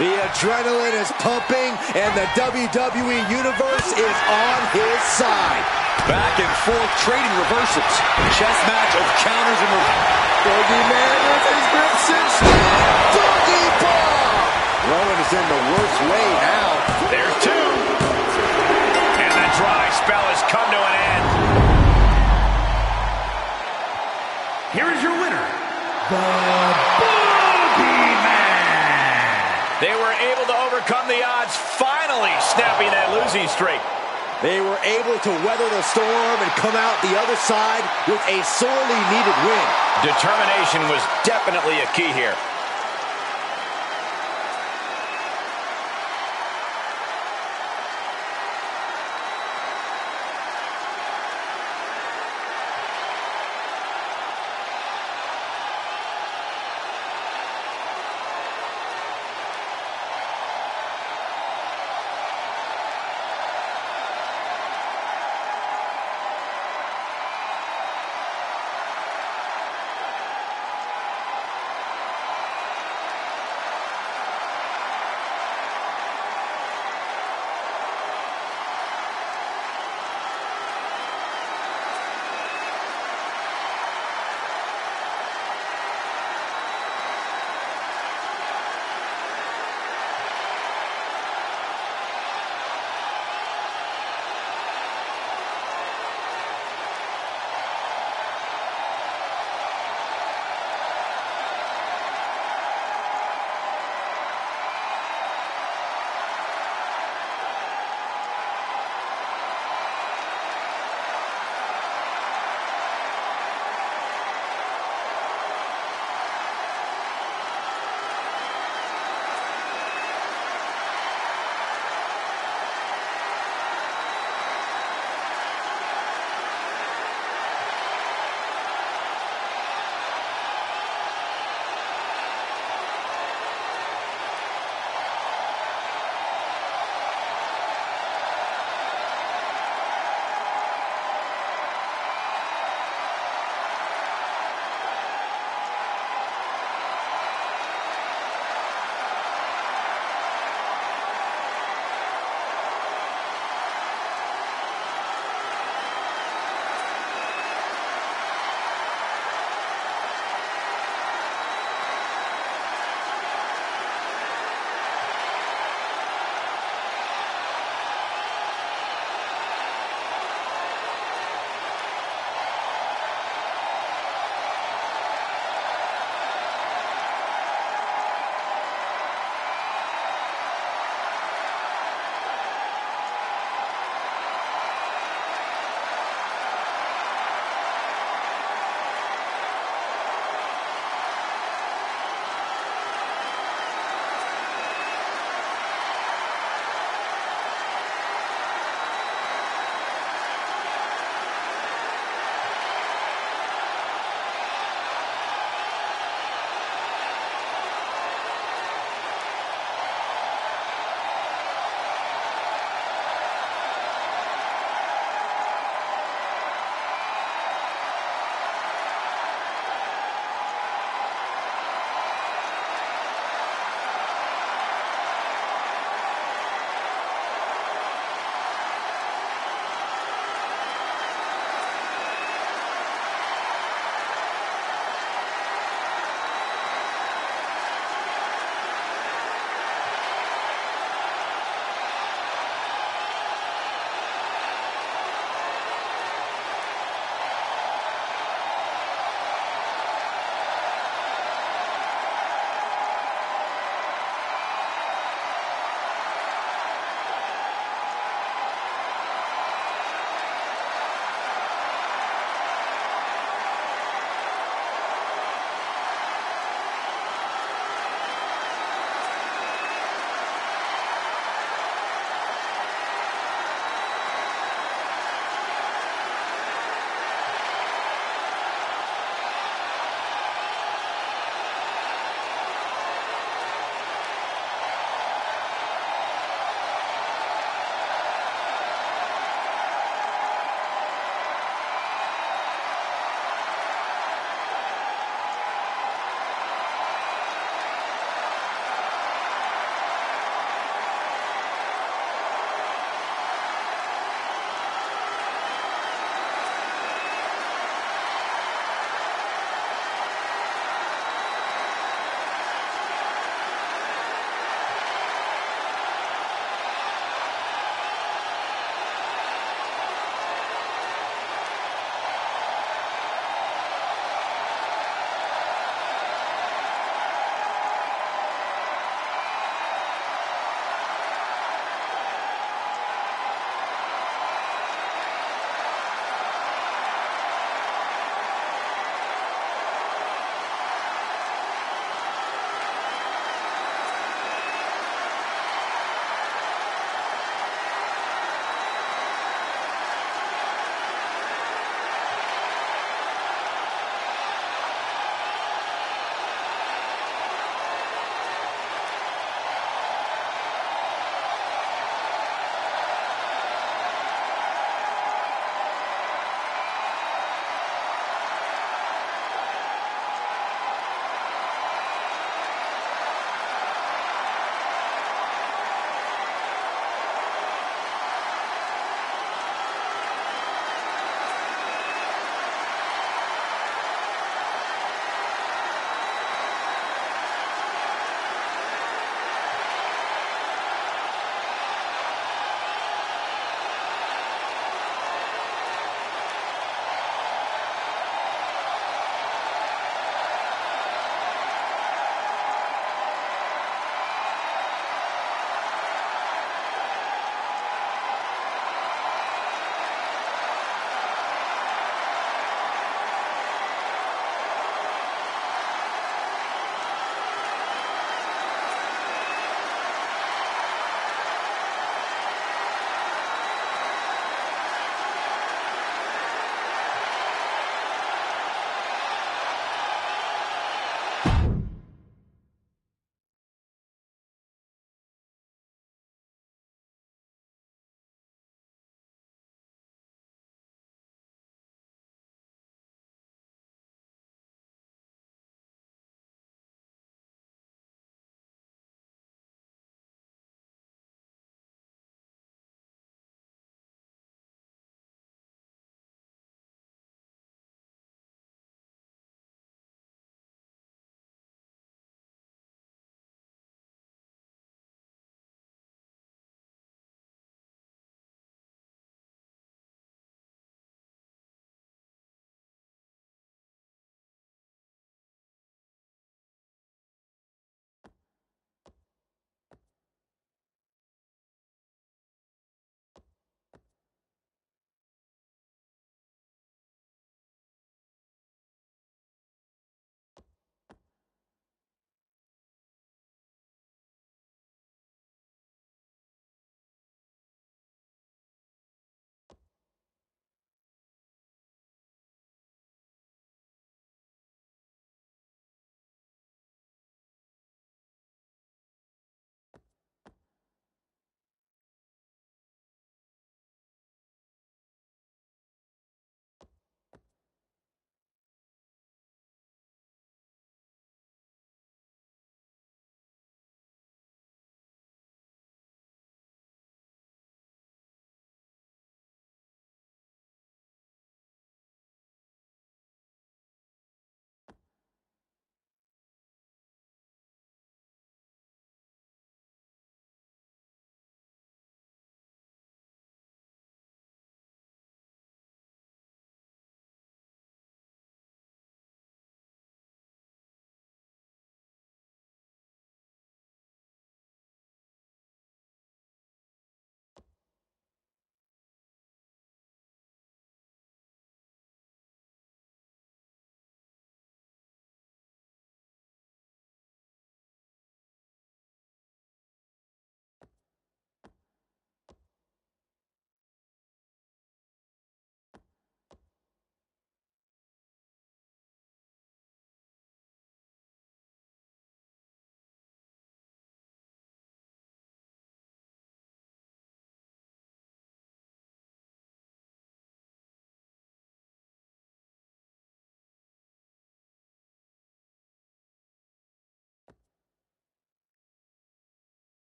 The adrenaline is pumping, and the WWE Universe is on his side. Back and forth trading reversals. Chess match of counters and Boogeyman with his grip cinched in. Boogie bomb! Rowan is in the worst way now. There's two. And the dry spell has come to an end. Here is your winner, the Boogeyman. They were able to overcome the odds, finally snapping that losing streak. They were able to weather the storm and come out the other side with a sorely needed win. Determination was definitely a key here.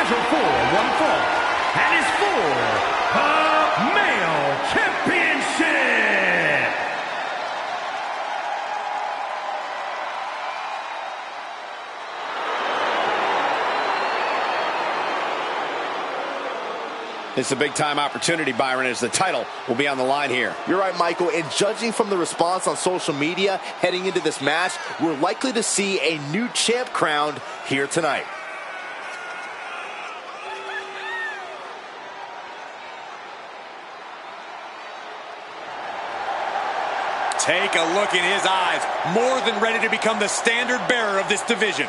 scheduled for one fall and is for the Male Championship. It's a big-time opportunity, Byron, as the title will be on the line here. You're right, Michael, and judging from the response on social media heading into this match, we're likely to see a new champ crowned here tonight. Take a look in his eyes. More than ready to become the standard bearer of this division.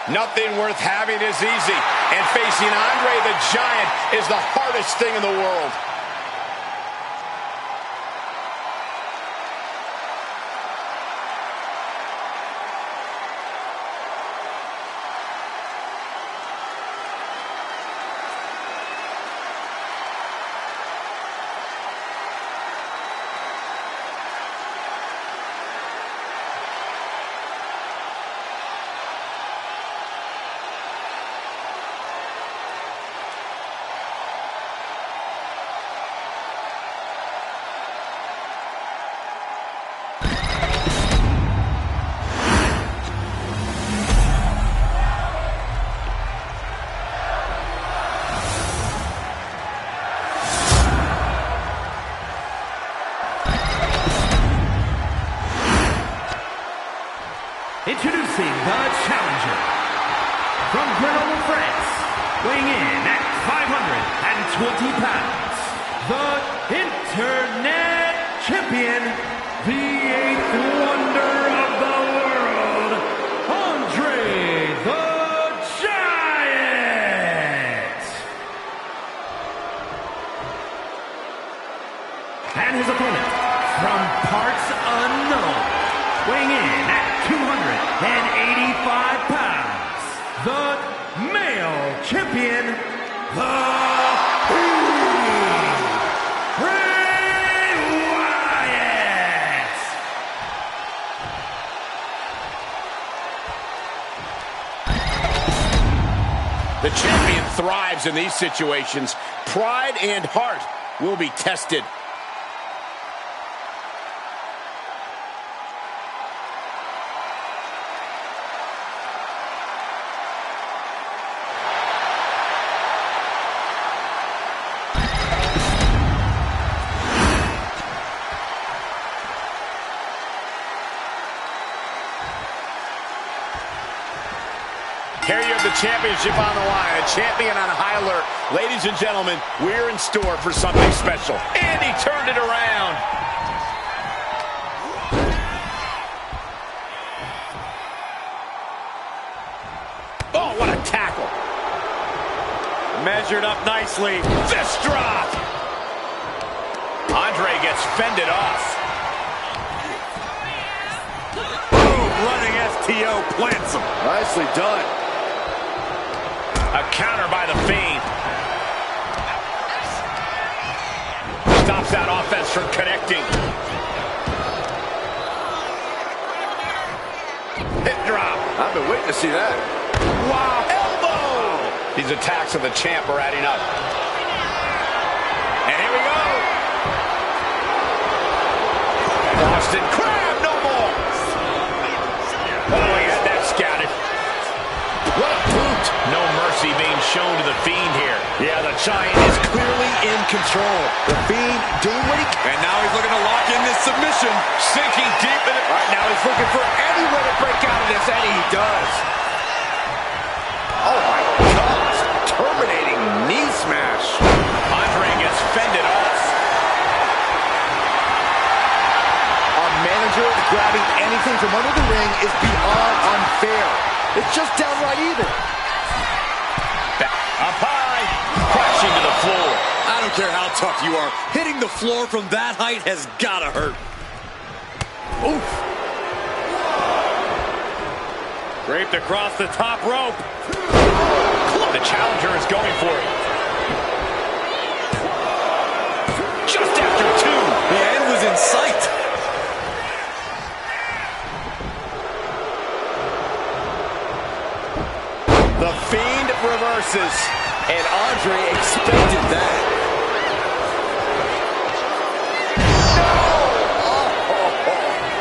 Nothing worth having is easy, and facing Andre the Giant is the hardest thing in the world. Introducing the challenger from Grenoble, France, weighing in at 520 pounds, the Internet Champion, the eighth wonder of the world, Andre the Giant. And his opponent from parts unknown, weighing in at 285 pounds, the male champion, the Bray Wyatt. The champion thrives in these situations. Pride and heart will be tested. the championship on the line. A champion on high alert. Ladies and gentlemen, we're in store for something special. And he turned it around. Oh, what a tackle. Measured up nicely. Fist drop. Andre gets fended off. Boom, running STO plants him. Nicely done. A counter by the Fiend. Stops that offense from connecting. Hip drop. I've been waiting to see that. Wow, elbow! These attacks of the champ are adding up. And here we go. Boston Crab, no more. Oh, he had that scouted. What a boot. No mercy being shown to the Fiend here. Yeah, the Giant is clearly in control. The Fiend doing what he can. And now he's looking to lock in this submission. Sinking deep in it. Right now he's looking for any way to break out of this, and he does. Oh my gosh, terminating knee smash. Andre gets fended off. Our manager grabbing anything from under the ring is beyond unfair. It's just downright even. Up high, crashing to the floor. I don't care how tough you are. Hitting the floor from that height has gotta hurt. Oof. Draped across the top rope. The challenger is going for it. Just after two. The end was in sight. The Fiend reverses. And Andre expected that.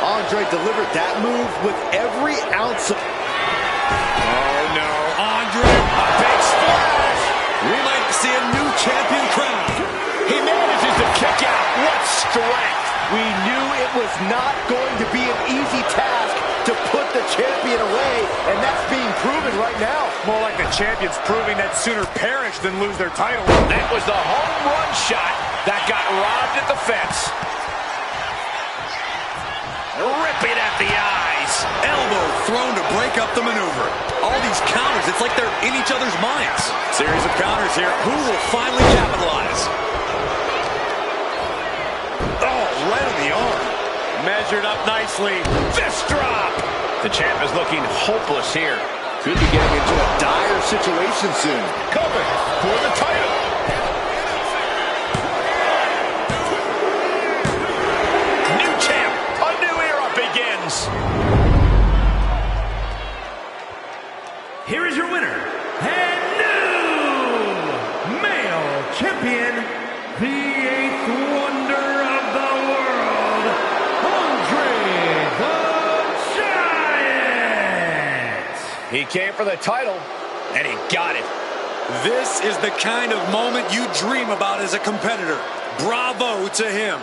Andre delivered that move with every ounce of... Oh, no. Andre. A big splash. We might see a new champion crowned. He manages to kick out. What strength. We knew it was not going to be an easy task to put the champion away, and that's being proven right now. More like the champions proving that sooner perish than lose their title. That was the home run shot that got robbed at the fence. Ripping at the eyes. Elbow thrown to break up the maneuver. All these counters, it's like they're in each other's minds. Series of counters here. Who will finally capitalize? Oh, right on the arm. Measured up nicely. Fist drop. The champ is looking hopeless here. Could be getting into a dire situation soon. Coming for the title. New champ. A new era begins. Here is your winner, and new male champion, the eighth wonder of the world, Andre the Giant. He came for the title, and he got it. This is the kind of moment you dream about as a competitor. Bravo to him.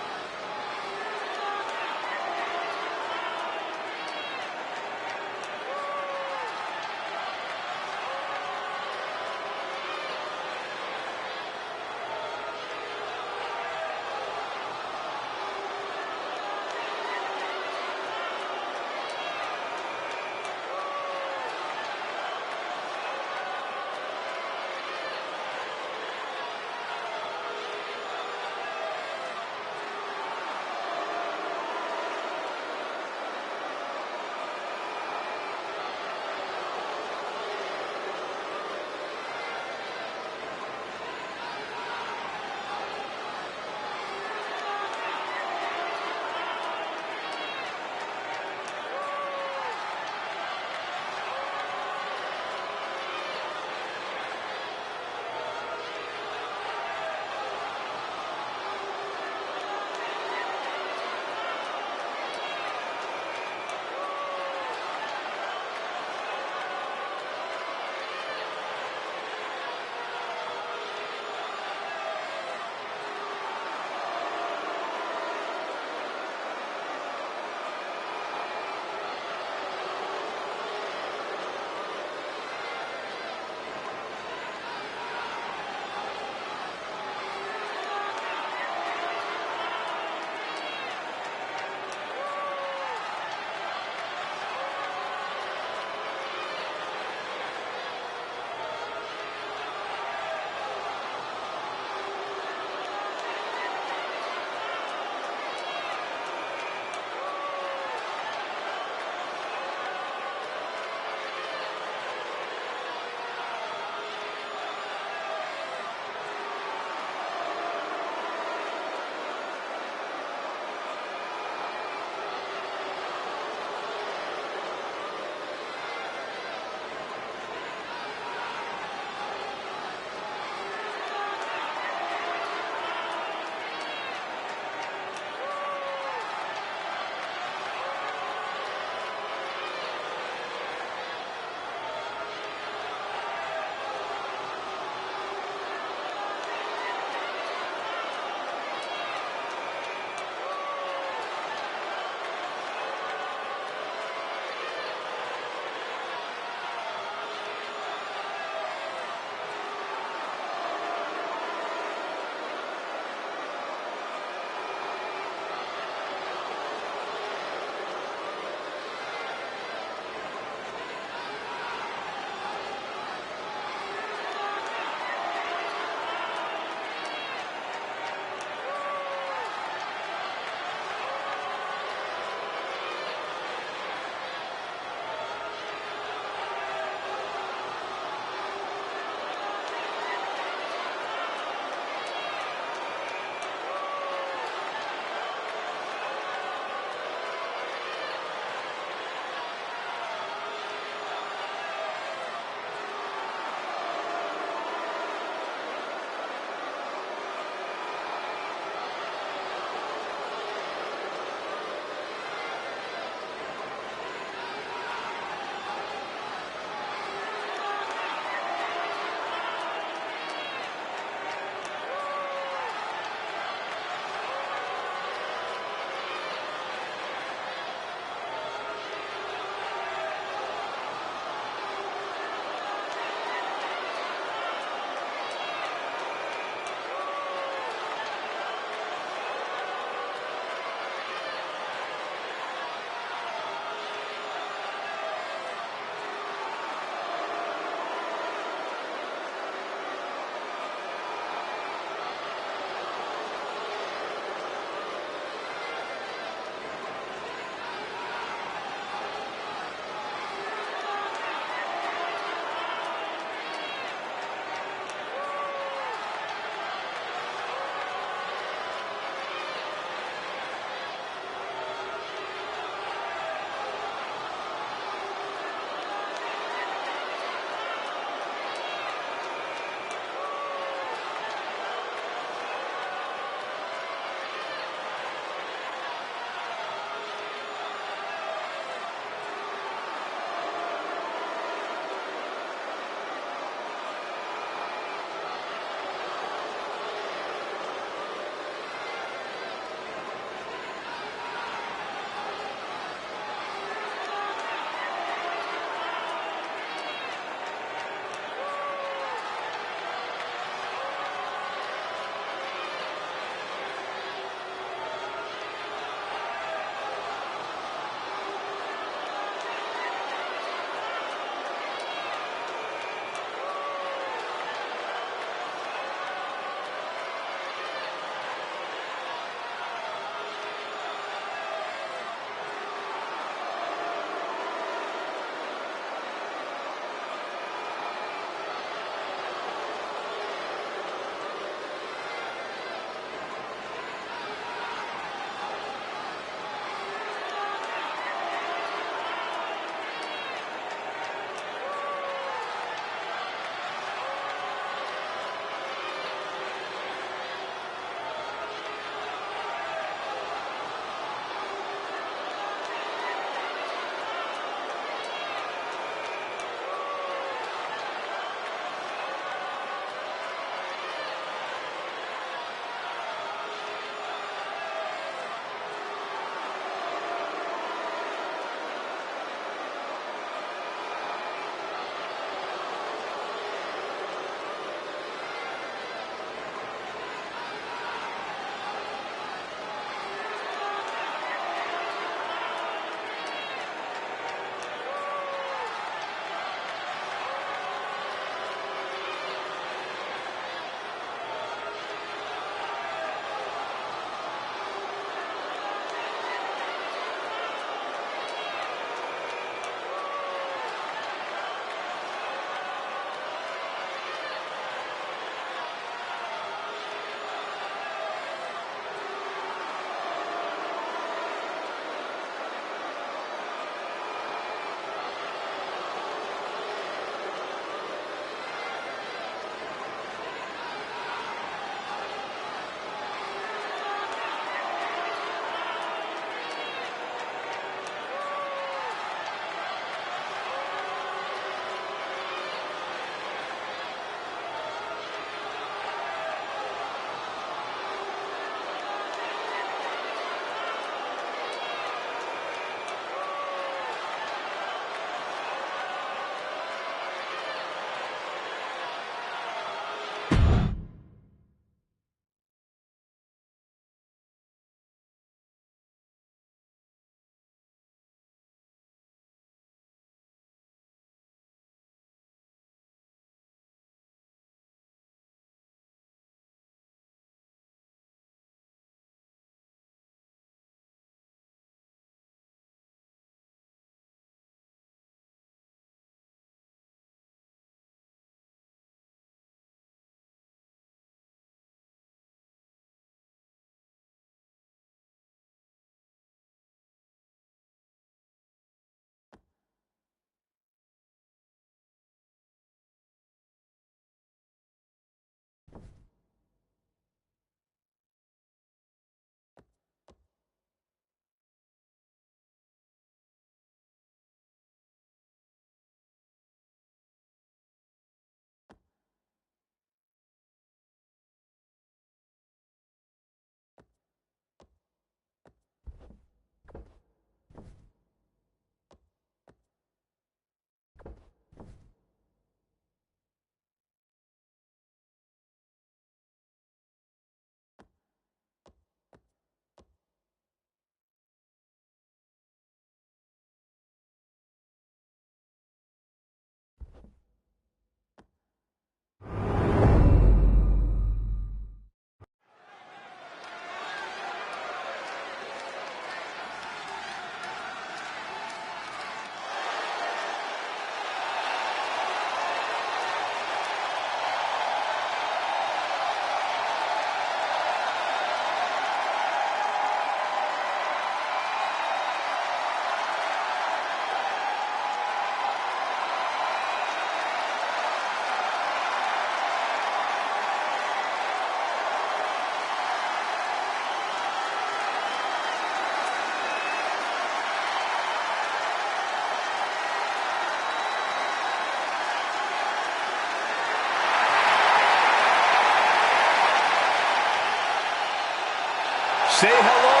Say hello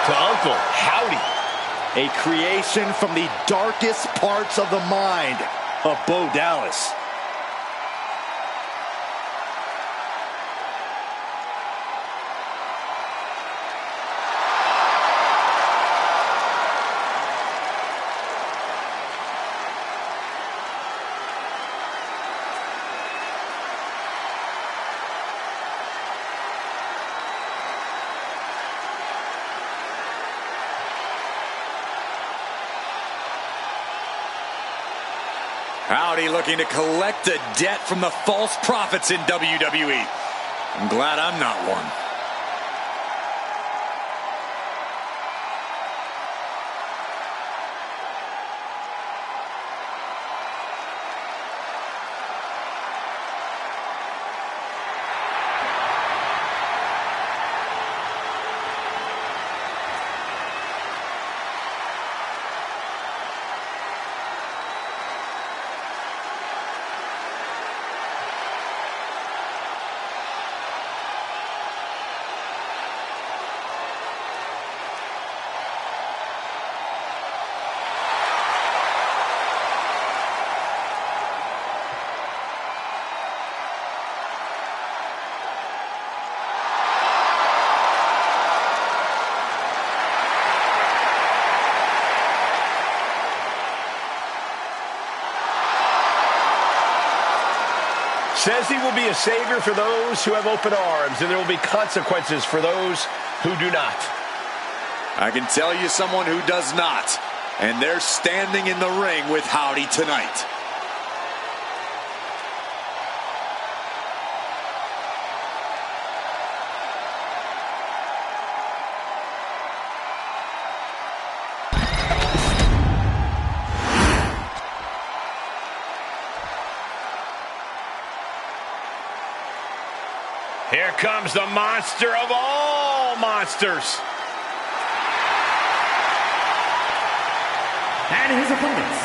to Uncle Howdy. A creation from the darkest parts of the mind of Bo Dallas. Howdy looking to collect a debt from the false prophets in WWE. I'm glad I'm not one. Says he will be a savior for those who have open arms, and there will be consequences for those who do not. I can tell you someone who does not, and they're standing in the ring with Howdy tonight. Here comes the monster of all monsters. And his opponents,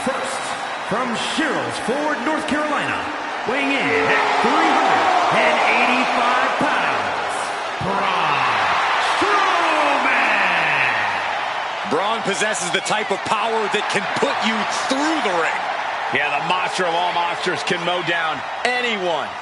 first, from Sherrills Ford, North Carolina, weighing in at 385 pounds, Braun Strowman! Braun possesses the type of power that can put you through the ring. Yeah, the monster of all monsters can mow down anyone.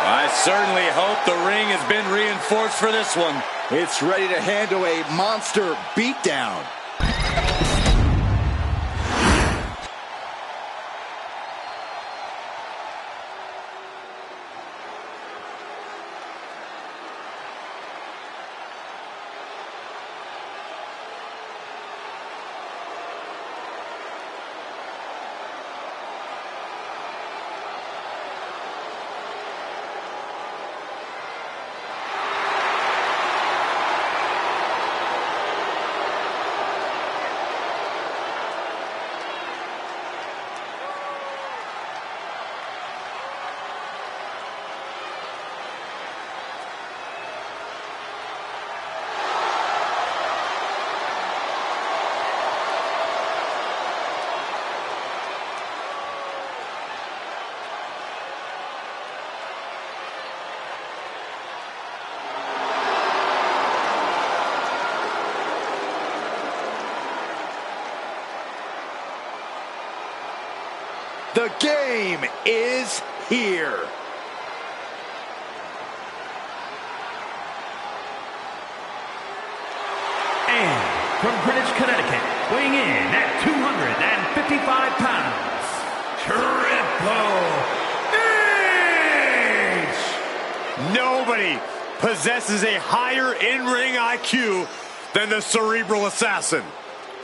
I certainly hope the ring has been reinforced for this one. It's ready to handle a monster beatdown. The game is here. And from Greenwich, Connecticut, weighing in at 255 pounds, Triple H! Nobody possesses a higher in-ring IQ than the Cerebral Assassin.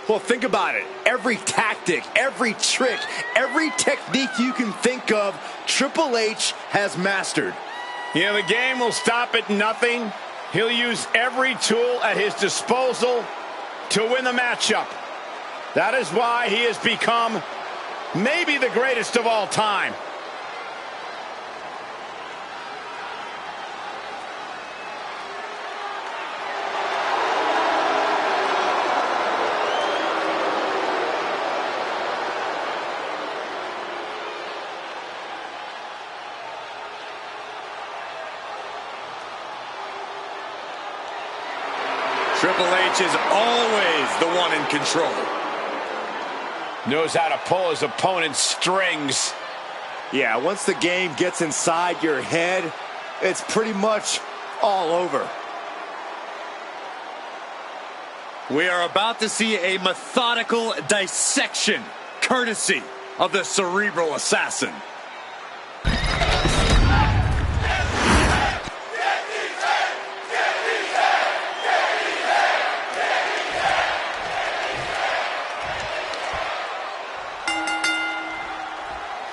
Well, think about it. Every tactic, every trick, every technique you can think of, Triple H has mastered. You know, the game will stop at nothing. He'll use every tool at his disposal to win the matchup. That is why he has become maybe the greatest of all time. Triple H is always the one in control. Knows how to pull his opponent's strings. Yeah, once the game gets inside your head, it's pretty much all over. We are about to see a methodical dissection, courtesy of the Cerebral Assassin.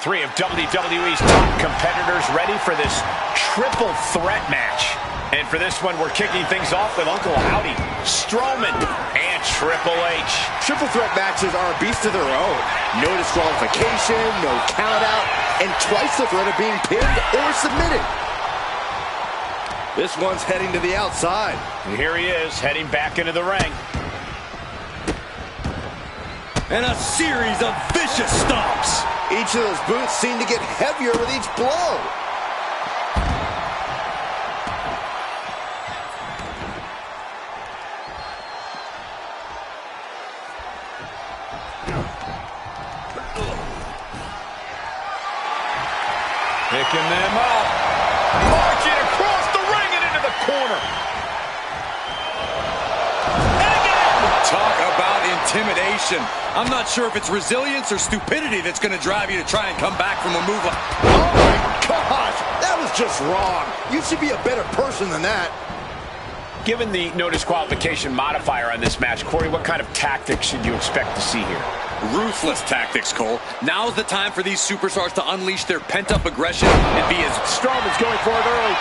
Three of WWE's top competitors ready for this triple threat match. And for this one, we're kicking things off with Uncle Howdy, Strowman, and Triple H. Triple threat matches are a beast of their own. No disqualification, no count out, and twice the threat of being pinned or submitted. This one's heading to the outside. And here he is, heading back into the ring. And a series of vicious stomps. Each of those boots seem to get heavier with each blow. Picking them up. Marching across the ring and into the corner. And again. Talk about intimidation. I'm not sure if it's resilience or stupidity that's going to drive you to try and come back from a move like... Oh my gosh, that was just wrong. You should be a better person than that. Given the no disqualification modifier on this match, Corey, what kind of tactics should you expect to see here? Ruthless tactics, Cole. Now's the time for these superstars to unleash their pent-up aggression and be as... Strowman's going for it early.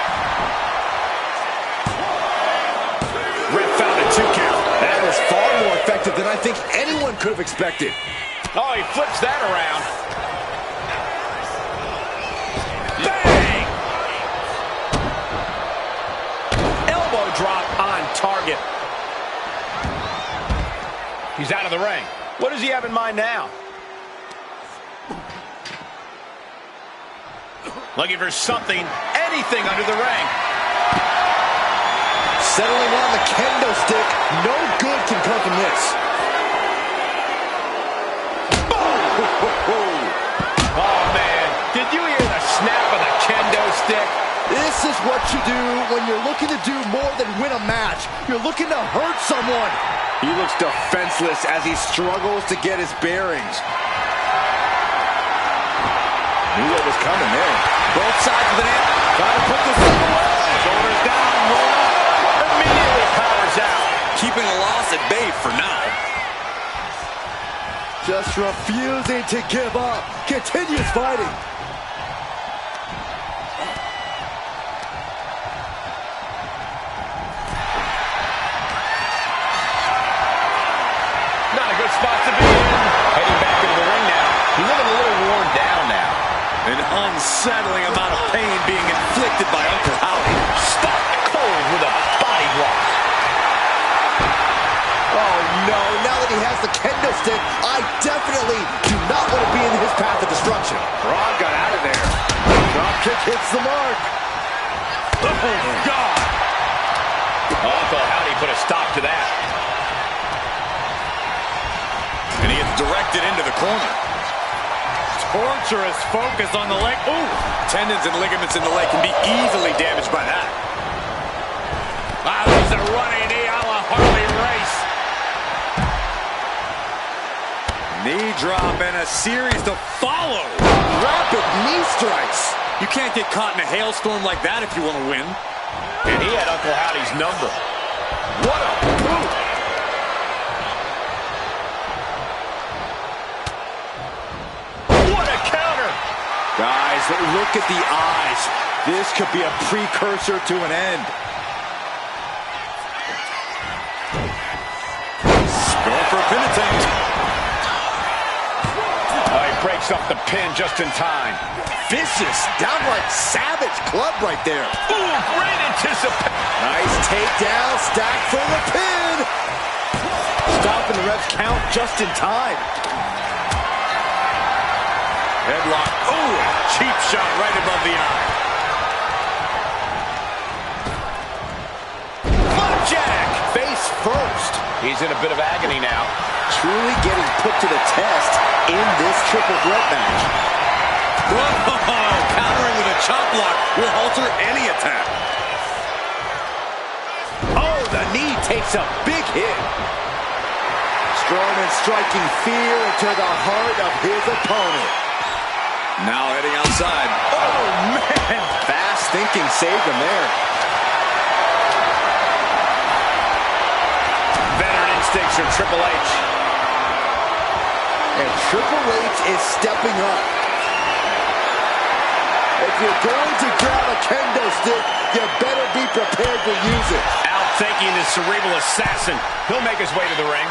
Ref found a 2 count. That was far more effective than I think anyone could have expected. Oh, he flips that around. Bang! Elbow drop on target. He's out of the ring. What does he have in mind now? Looking for something, anything under the ring. Settling on the kendo stick. No good can come from this. Oh, man. Did you hear the snap of the kendo stick? This is what you do when you're looking to do more than win a match. You're looking to hurt someone. He looks defenseless as he struggles to get his bearings. Knew what was coming there. Both sides of the net. Trying to put this thing away. Shoulders down, roll up. Immediately powers out. keeping a loss at bay for now. Just refusing to give up. Continues fighting. Not a good spot to be in. Heading back into the ring now. He's looking a little worn down now. An unsettling amount of pain being inflicted by Uncle Howdy. Stopped cold with a body block. Oh no, now that he has the kendo stick, I definitely do not want to be in his path of destruction. Braun got out of there. Drop kick hits the mark. Oh, God. Uncle Howdy put a stop to that. And he gets directed into the corner. Torturous focus on the leg. Ooh! Tendons and ligaments in the leg can be easily damaged by that. Ah, there's a running knee a la Harley Race. Knee drop and a series to follow. Rapid knee strikes. You can't get caught in a hailstorm like that if you want to win. And he had Uncle Howdy's number. What a boot. What a counter. Guys, look at the eyes. This could be a precursor to an end. Going for a pin attempt. Oh, he breaks up the pin just in time. Vicious, downright savage club right there. Ooh, great anticipation. Nice takedown, stack for the pin. Stopping the ref's count just in time. Headlock. Ooh, cheap shot right above the eye. Flapjack, face first. He's in a bit of agony now. Truly getting put to the test in this triple threat match. Whoa! Countering with a chop block will alter any attack. Oh, the knee takes a big hit. Strowman striking fear into the heart of his opponent. Now heading outside. Oh, man! Fast thinking saved him there. Veteran instincts from Triple H. And Triple H is stepping up. If you're going to grab a kendo stick, you better be prepared to use it. Outthinking the cerebral assassin. He'll make his way to the ring.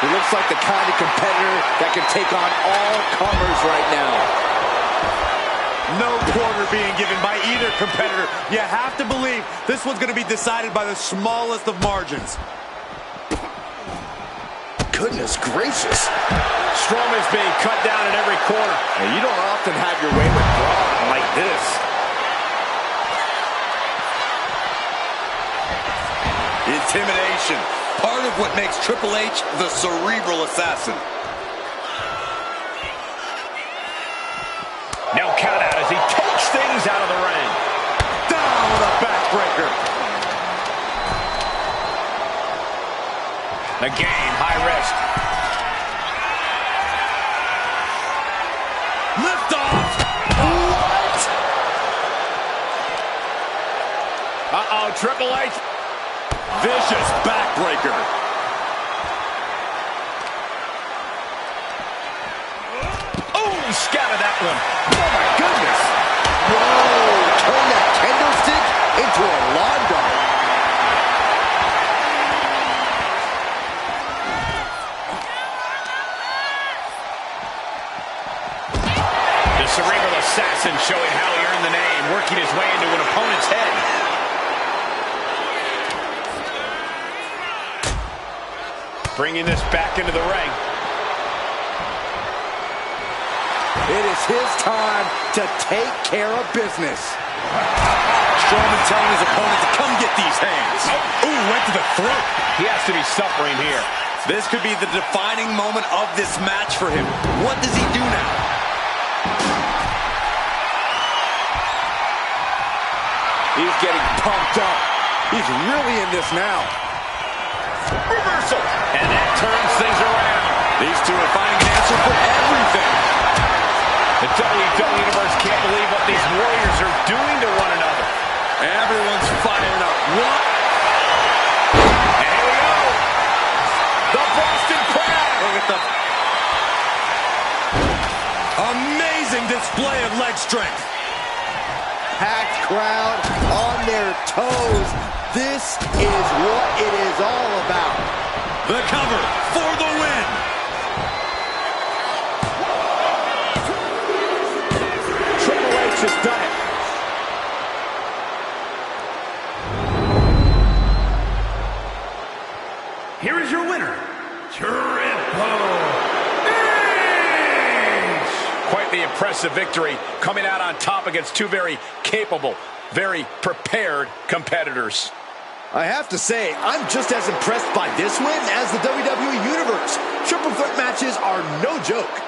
He looks like the kind of competitor that can take on all comers right now. No quarter being given by either competitor. You have to believe this one's going to be decided by the smallest of margins. Goodness gracious. Strowman's being cut down at every corner. And you don't often have your way with Brock like this. Intimidation. Part of what makes Triple H the cerebral assassin. No count out as he takes things out of the ring. Down with a backbreaker. The game, high risk. Lift off. What? Uh-oh, Triple H. Vicious backbreaker. Oh, scattered that one. Oh my goodness. Whoa, turn that kendo stick into a lawn dart. The cerebral assassin showing how he earned the name, working his way into an opponent's head. Bringing this back into the ring. It is his time to take care of business. Strowman telling his opponent to come get these hands. Oh, ooh, went to the throat. He has to be suffering here. This could be the defining moment of this match for him. What does he do now? He's getting pumped up. He's really in this now. Reversal. And that turns things around. These two are finding an answer for everything. The WWE Universe can't believe what these warriors are doing to one another. Everyone's fired up. What? And here we go. The Boston Crab. Look at the amazing display of leg strength. Packed crowd on their toes. This is what it is all about. The cover for the win. Triple H has done it. Here is your winner, Triple H! Quite the impressive victory, coming out on top against two very capable, very prepared competitors. I have to say, I'm just as impressed by this win as the WWE Universe. Triple threat matches are no joke.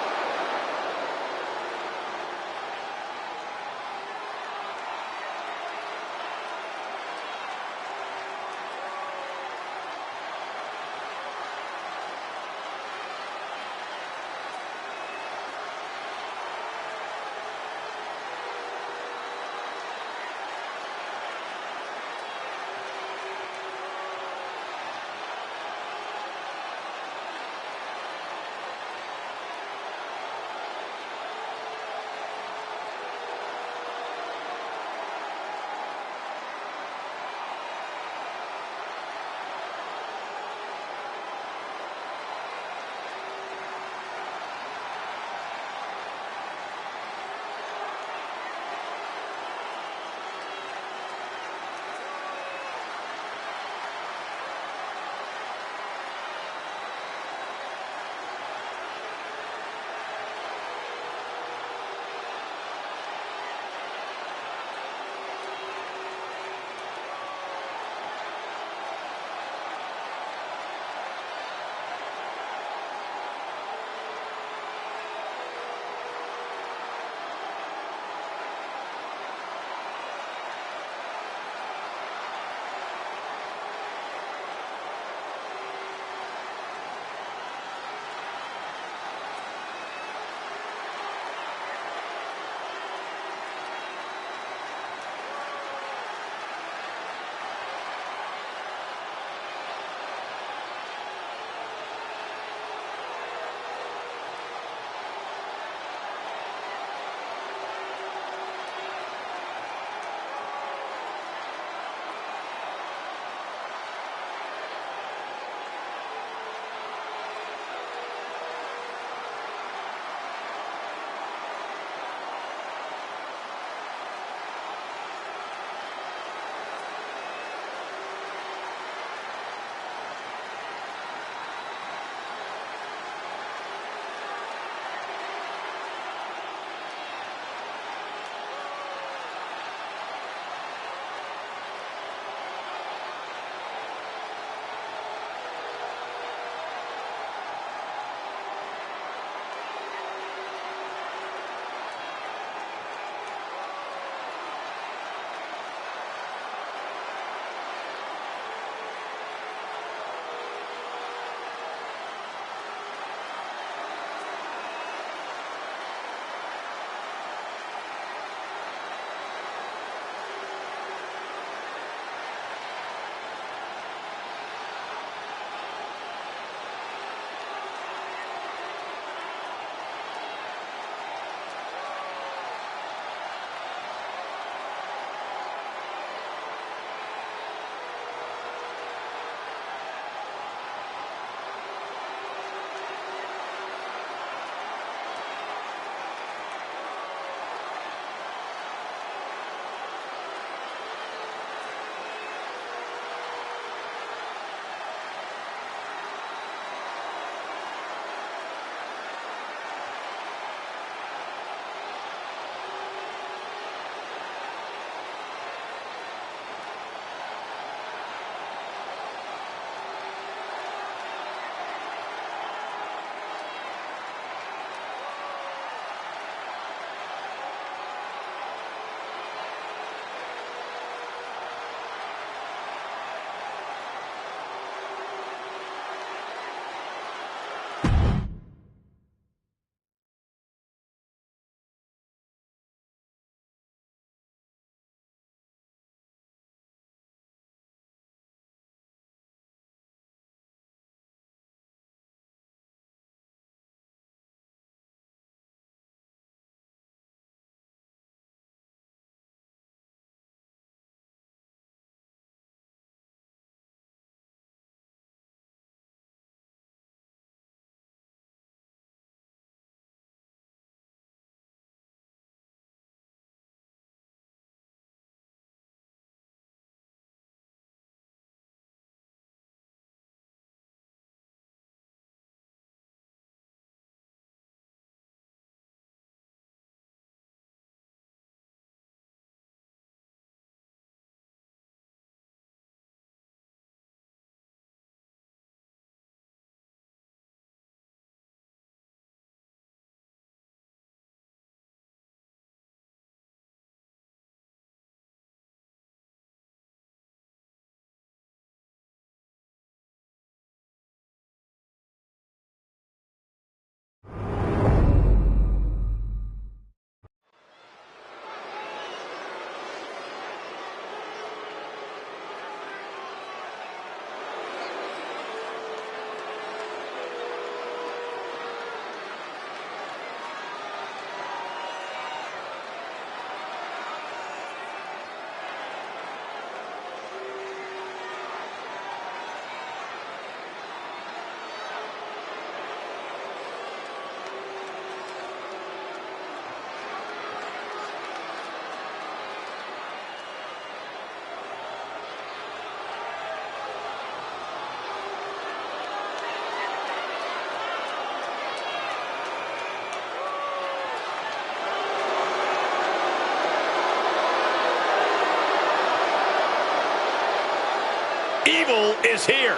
evil is here.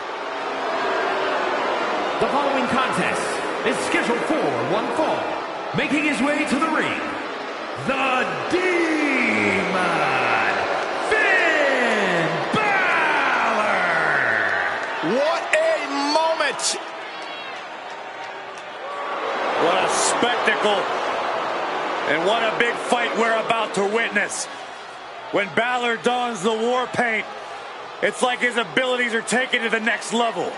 The following contest is scheduled for one fall. Making his way to the ring, the Demon, Finn Balor! What a moment! What a spectacle. And what a big fight we're about to witness. When Balor dons the war paint, it's like his abilities are taken to the next level.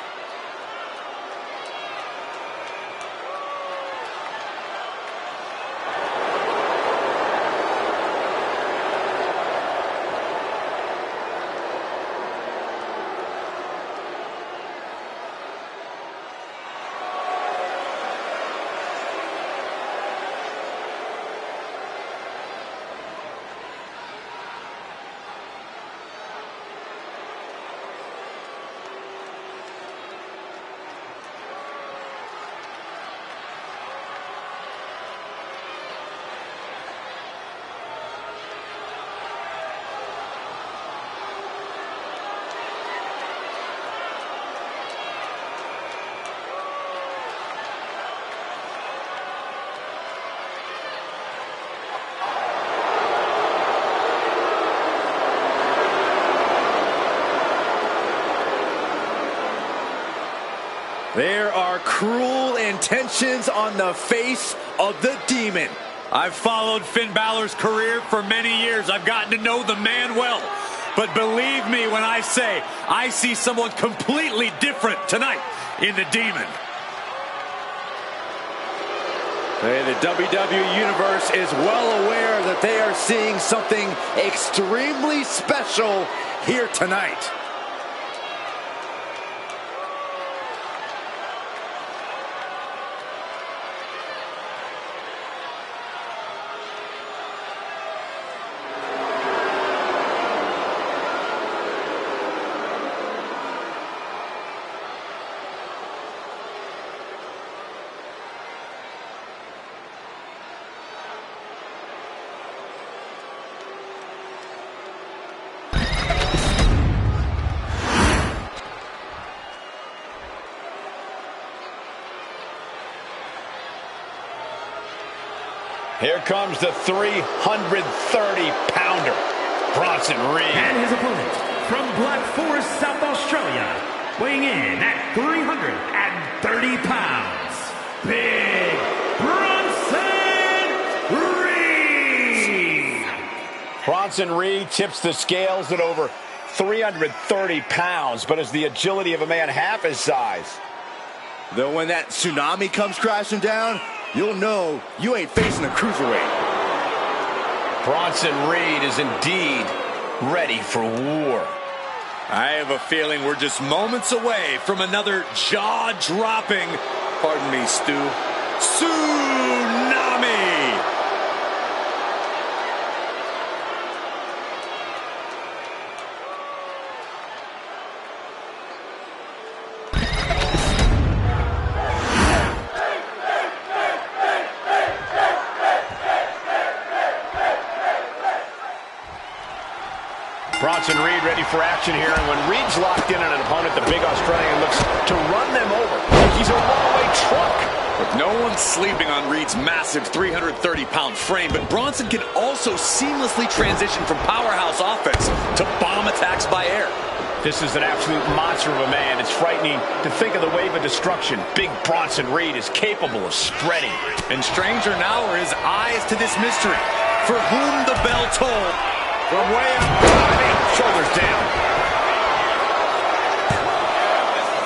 There are cruel intentions on the face of the Demon. I've followed Finn Balor's career for many years. I've gotten to know the man well. But believe me when I say I see someone completely different tonight in the Demon. Hey, the WWE Universe is well aware that they are seeing something extremely special here tonight. Here comes the 330-pounder, Bronson Reed. And his opponent from Black Forest, South Australia, weighing in at 330 pounds, Big Bronson Reed! Bronson Reed tips the scales at over 330 pounds, but has the agility of a man half his size. Though when that tsunami comes crashing down, you'll know you ain't facing a cruiserweight. Bronson Reed is indeed ready for war. I have a feeling we're just moments away from another jaw-dropping, pardon me, Stu, tsunami! Bronson Reed ready for action here, and when Reed's locked in on an opponent, the big Australian looks to run them over like he's a runaway truck. Look, no one's sleeping on Reed's massive 330-pound frame, but Bronson can also seamlessly transition from powerhouse offense to bomb attacks by air. This is an absolute monster of a man. It's frightening to think of the wave of destruction Big Bronson Reed is capable of spreading. And stranger now are his eyes to this mystery, for whom the bell tolled. From way up, diving, shoulders down.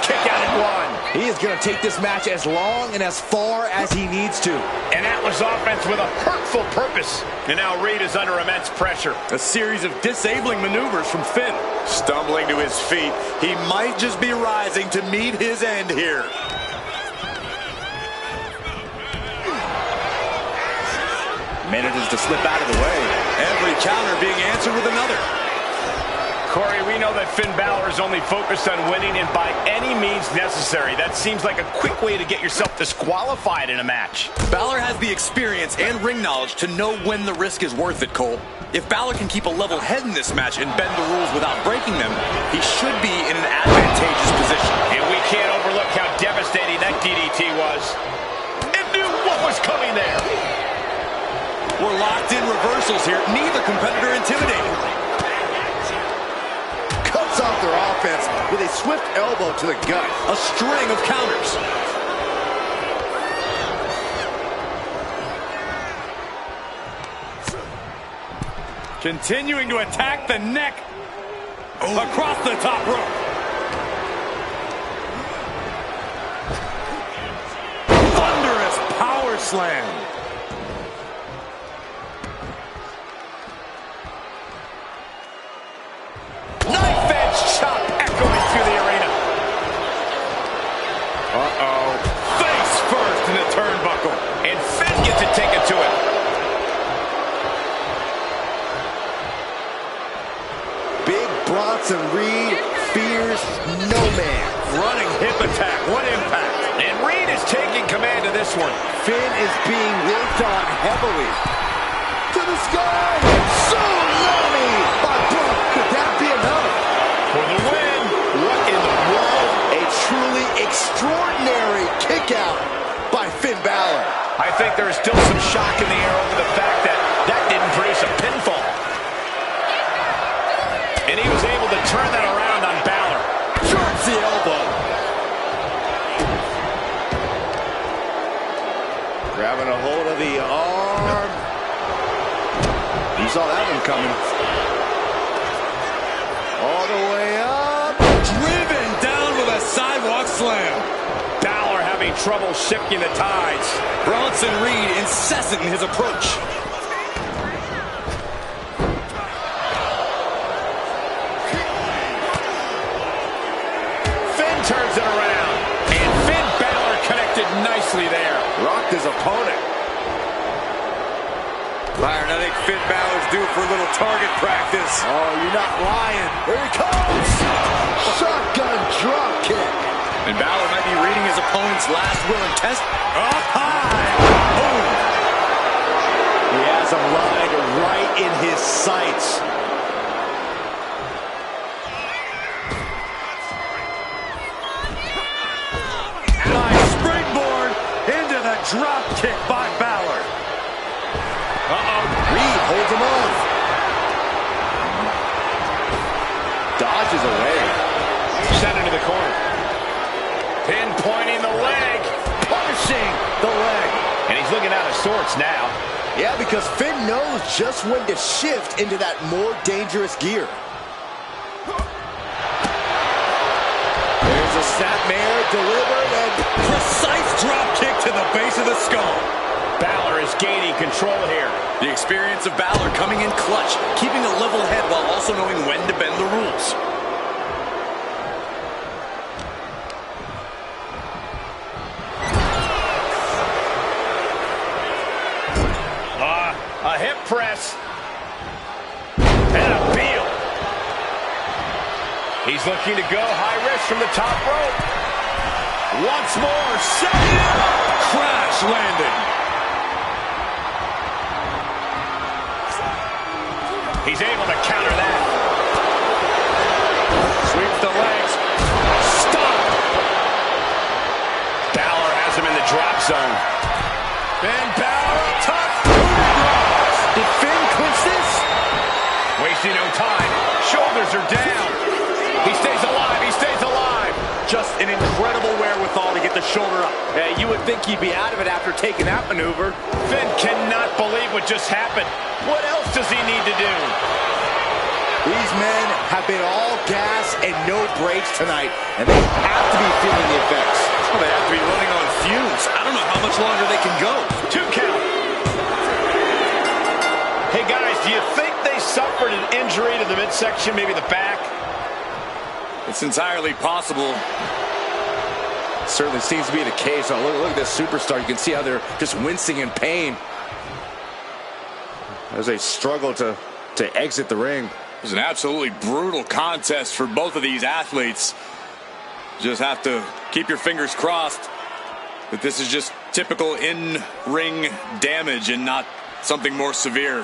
Kick out at one. He is going to take this match as long and as far as he needs to. An Atlas offense with a hurtful purpose. And now Reed is under immense pressure. A series of disabling maneuvers from Finn. Stumbling to his feet, he might just be rising to meet his end here. Manages to slip out of the way. Every counter being answered with another. Corey, we know that Finn Balor is only focused on winning and by any means necessary. That seems like a quick way to get yourself disqualified in a match. Balor has the experience and ring knowledge to know when the risk is worth it, Cole. If Balor can keep a level head in this match and bend the rules without breaking them, he should be in an advantageous position. And we can't overlook how devastating that DDT was. And knew what was coming there. We're locked in reversals here. Neither competitor intimidated. Cuts off their offense with a swift elbow to the gut. A string of counters. Continuing to attack the neck across the top rope. Thunderous power slam. Knife edge chop echoing through the arena. Uh-oh. Face first in the turnbuckle. And Finn gets to take it to him. Big Bronson Reed fears no man. Running hip attack. What impact. And Reed is taking command of this one. Finn is being worked on heavily. To the sky! Tsunami by Brock. Could that be enough? For the win. What in the world? A truly extraordinary kick out by Finn Balor. I think there is still some shock in the air over the fact that that didn't produce a pinfall. And he was able to turn that around on Balor. Charge the elbow. Grabbing a hold of the arm. You saw that one coming. All the way up. Driven down with a sidewalk slam. Balor having trouble shifting the tides. Bronson Reed incessant in his approach. Finn turns it around. And Finn Balor connected nicely there. Rocked his opponent. Byron, I think Finn Balor's due for a little target practice. Oh, you're not lying. Here he comes. Shotgun drop kick. And Balor might be reading his opponent's last will and test. Up high. Boom. He has him lined right in his sights. Nice springboard into the drop kick by Balor. Reed holds him off. Dodges away. Sent into the corner. Pinpointing the leg. Punishing the leg. And he's looking out of sorts now. Yeah, because Finn knows just when to shift into that more dangerous gear. There's a snapmare delivered and Precise drop kick to the base of the skull. Balor is gaining control here. The experience of Balor coming in clutch, keeping a level head while also knowing when to bend the rules. A hip press. And a peel. He's looking to go high risk from the top rope. Once more, set it up. Crash landing. He's able to counter that. Sweeps the legs. Stop. Balor has him in the drop zone. And Balor up top. did Finn clinch this? Wasting no time. Shoulders are down. He stays alive. He stays alive. Just an incredible wherewithal to get the shoulder up. You would think he'd be out of it after taking that maneuver. Finn cannot believe what just happened. What else does he need to do? These men have been all gas and no brakes tonight, and they have to be feeling the effects. Well, they have to be running on fumes. I don't know how much longer they can go. 2 count. Hey, guys, do you think they suffered an injury to the midsection, maybe the back? It's entirely possible. Certainly seems to be the case. Oh, look at this superstar. You can see how they're just wincing in pain as they struggle to exit the ring. was an absolutely brutal contest for both of these athletes. Just have to keep your fingers crossed that this is just typical in-ring damage and not something more severe.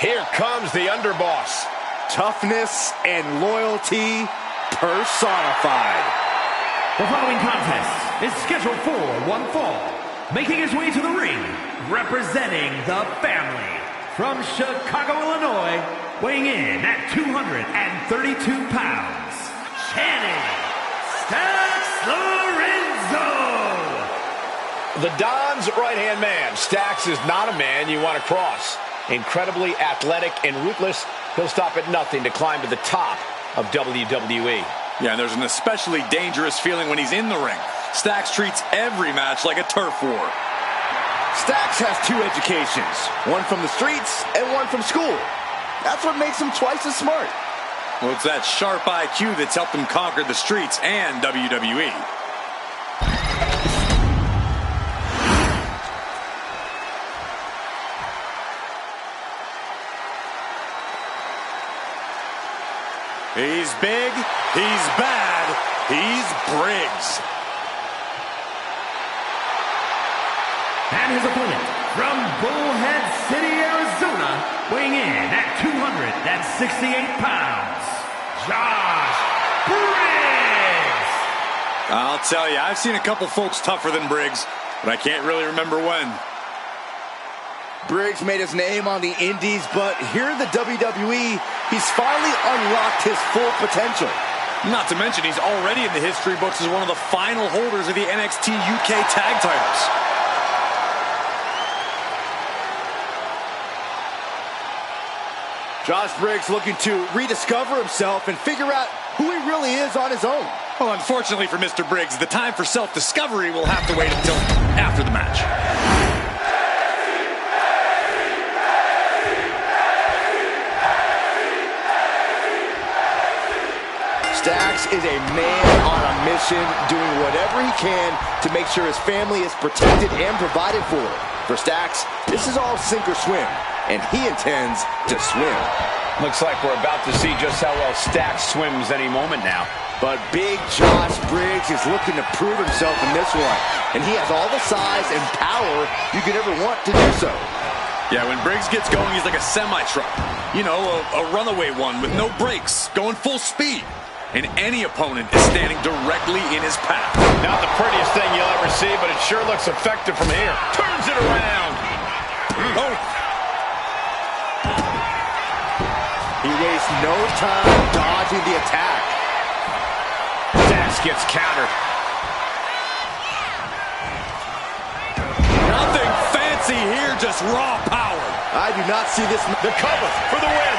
Here comes the underboss. Toughness and loyalty personified. The following contest is scheduled for one fall. Making his way to the ring, representing the family, from Chicago, Illinois, weighing in at 232 pounds, Channing Stax Lorenzo. The Don's right-hand man. Stax is not a man you want to cross. Incredibly athletic and ruthless, he'll stop at nothing to climb to the top of WWE. Yeah, and there's an especially dangerous feeling when he's in the ring. Stax treats every match like a turf war. Stax has two educations, one from the streets and one from school. That's what makes him twice as smart. Well, it's that sharp IQ that's helped him conquer the streets and WWE. He's big, he's bad, he's Briggs. And his opponent, from Bullhead City, Arizona, weighing in at 268 pounds, Josh Briggs. I'll tell you, I've seen a couple folks tougher than Briggs, but I can't really remember when. Briggs made his name on the indies, but here in the WWE, he's finally unlocked his full potential. Not to mention, he's already in the history books as one of the final holders of the NXT UK tag titles. Josh Briggs looking to rediscover himself and figure out who he really is on his own. Well, unfortunately for Mr. Briggs, the time for self-discovery will have to wait until after the match. Stax is a man on a mission, doing whatever he can to make sure his family is protected and provided for. For Stax, this is all sink or swim, and he intends to swim. Looks like we're about to see just how well Stax swims any moment now. But big Josh Briggs is looking to prove himself in this one, and he has all the size and power you could ever want to do so. Yeah, when Briggs gets going, he's like a semi-truck. You know, a runaway one with no brakes, going full speed. And any opponent is standing directly in his path. Not the prettiest thing you'll ever see, but it sure looks effective from here. Turns it around. Oh. He wastes no time dodging the attack. Stax gets countered. Nothing fancy here, just raw power. I do not see this. The cover for the win.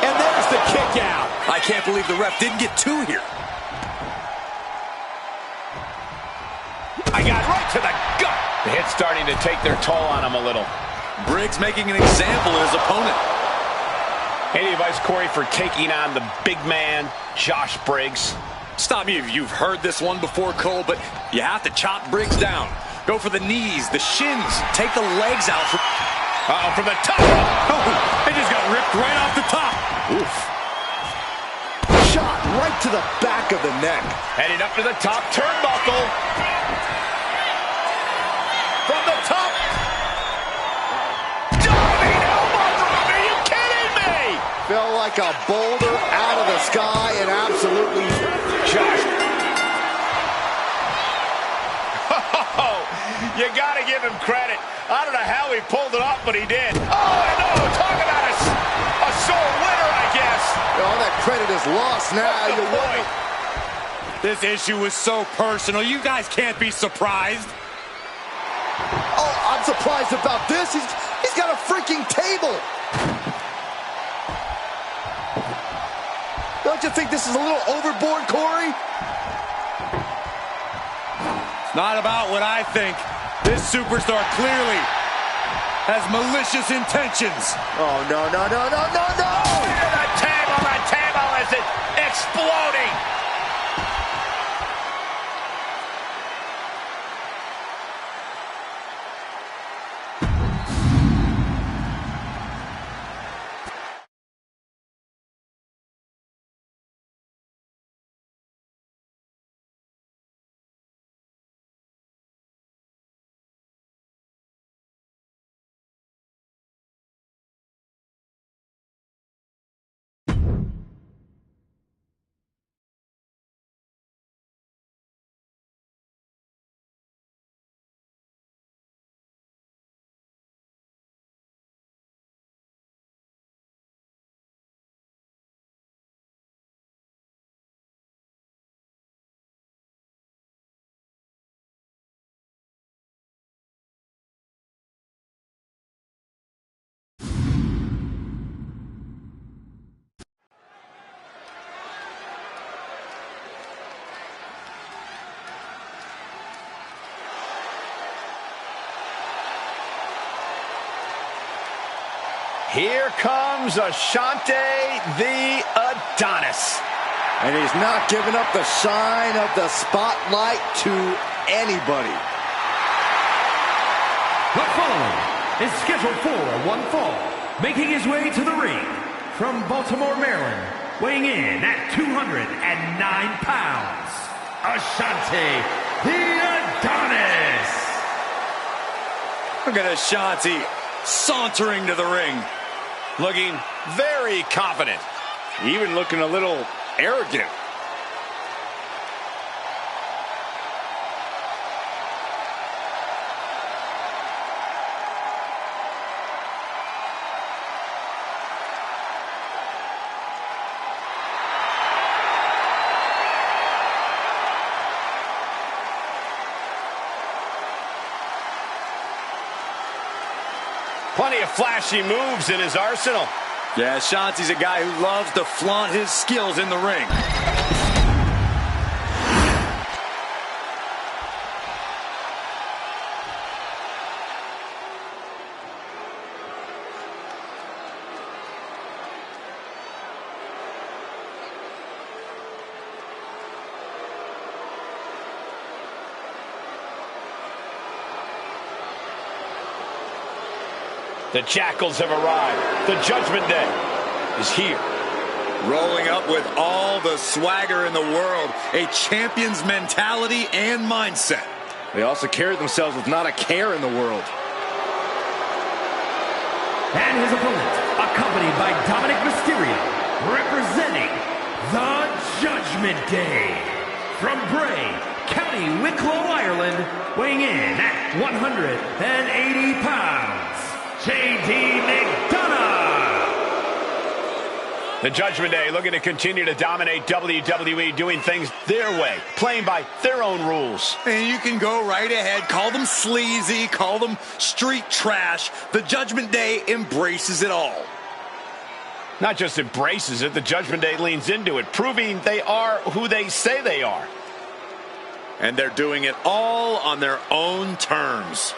And there's the kick out. I can't believe the ref didn't get two here. I got right to the gut. The hit's starting to take their toll on him a little. Briggs making an example of his opponent. Any advice, Corey, for taking on the big man, Josh Briggs? Stop me if you've heard this one before, Cole, but you have to chop Briggs down. Go for the knees, the shins, take the legs out. Uh-oh, from the top. Oh, they just got ripped right off the top. Oof. Shot right to the back of the neck. Heading up to the top turnbuckle. From the top. Diving elbow drop. Are you kidding me? Fell like a boulder out of the sky and absolutely... Josh. Oh, you got to give him credit. I don't know how he pulled it off, but he did. Oh, I know. Talk about a sore winner, I guess. All that credit is lost now. You wonder... This issue was so personal. You guys can't be surprised. Oh, I'm surprised about this. He's got a freaking table. Don't you think this is a little overboard, Corey? It's not about what I think. This superstar clearly has malicious intentions. Oh, no. The table is exploding. Here comes Ashante the Adonis. And he's not giving up the shine of the spotlight to anybody. The following is scheduled for one fall, making his way to the ring from Baltimore, Maryland, weighing in at 209 pounds, Ashante the Adonis. Look at Ashante sauntering to the ring. Looking very confident. Even looking a little arrogant. Plenty of flashy moves in his arsenal. Yeah, Ashante's a guy who loves to flaunt his skills in the ring. The Jackals have arrived. The Judgment Day is here. Rolling up with all the swagger in the world, a champion's mentality and mindset. They also carry themselves with not a care in the world. And his opponent, accompanied by Dominic Mysterio, representing the Judgment Day. From Bray, County Wicklow, Ireland, weighing in at 180 pounds, J.D. McDonough. The Judgment Day looking to continue to dominate WWE, doing things their way, playing by their own rules. And you can go right ahead, call them sleazy, call them street trash. The Judgment Day embraces it all. Not just embraces it, the Judgment Day leans into it, proving they are who they say they are. And they're doing it all on their own terms.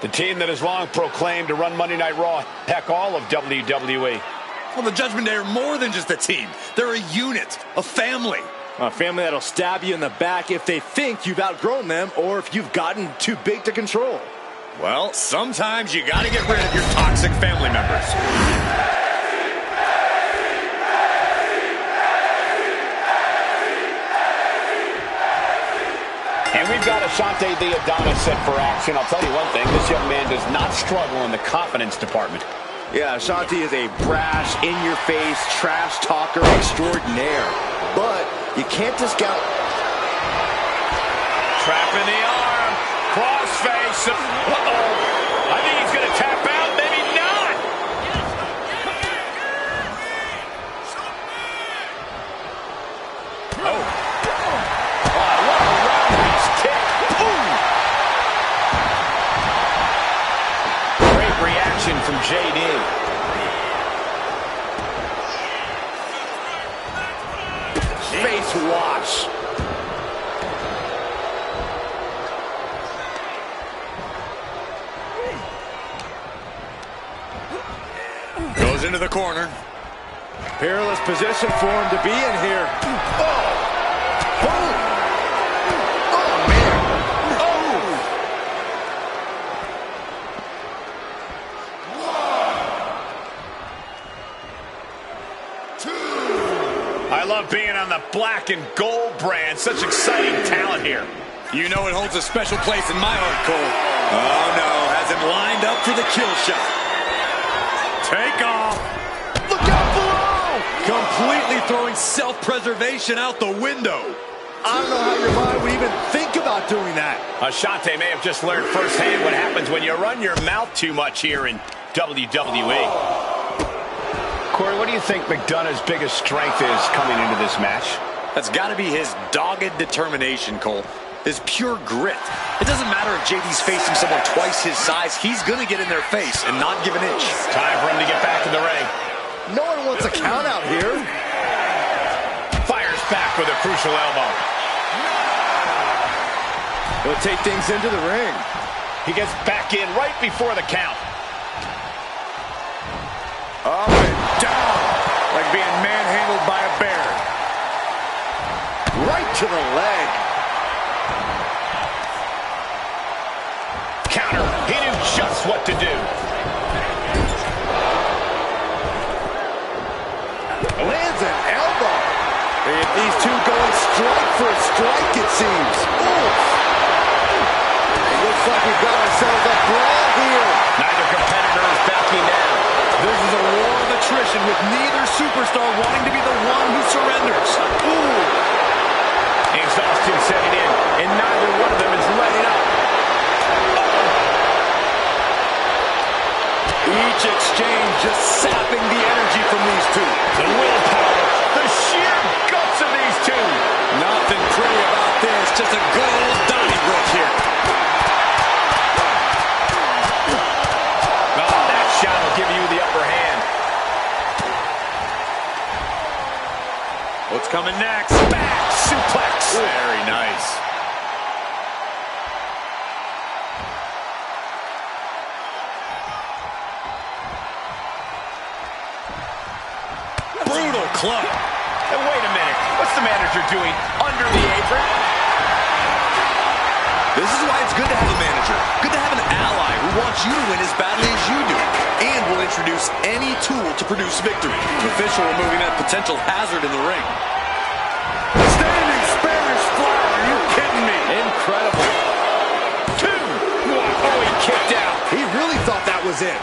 The team that has long proclaimed to run Monday Night Raw, heck, all of WWE. Well, the Judgment Day are more than just a team. They're a unit, a family. A family that'll stab you in the back if they think you've outgrown them or if you've gotten too big to control. Well, sometimes you gotta get rid of your toxic family members. And we've got Ashante the Adonis set for action. I'll tell you one thing, this young man does not struggle in the confidence department. Yeah, Ashante is a brash, in-your-face, trash talker extraordinaire. But you can't discount... Trap in the arm, crossface. Uh-oh. I think he's going to tap out, maybe not. Oh. Reaction from JD. Face wash. Goes into the corner. Perilous position for him to be in here. Oh! I love being on the black and gold brand. Such exciting talent here. You know it holds a special place in my heart, Cole. Oh, no. Has him lined up for the kill shot. Take off. Look out below! Completely throwing self-preservation out the window. I don't know how your mind would even think about doing that. Ashante may have just learned firsthand what happens when you run your mouth too much here in WWE. Corey, what do you think McDonough's biggest strength is coming into this match? That's got to be his dogged determination, Cole. His pure grit. It doesn't matter if JD's facing someone twice his size. He's going to get in their face and not give an inch. Time for him to get back in the ring. No one wants a count out here. Fires back with a crucial elbow. He'll take things into the ring. He gets back in right before the count. Up and down, like being manhandled by a bear. Right to the leg. Counter. He knew just what to do. Lands an elbow. If these two going strike for a strike, it seems. Oof. It looks like we've got ourselves a brawl here. Neither competitor is backing down. This is a war of attrition with neither superstar wanting to be the one who surrenders. Ooh. Exhaustion setting in, and neither one of them is letting up. Each exchange just sapping the energy from these two. The willpower, the sheer guts of these two. Nothing pretty about this, just a good old Donnybrook here. Oh, that shot will give you the upper hand. What's coming next? Back suplex. Very nice. Brutal club. And wait a minute, what's the manager doing under the apron? This is why it's good to have a manager. Good to have an ally who wants you to win as badly as you do. And will introduce any tool to produce victory. An official removing that potential hazard in the ring. Standing Spanish fly, are you kidding me? Incredible. 2. Oh, he kicked out. He really thought that was it.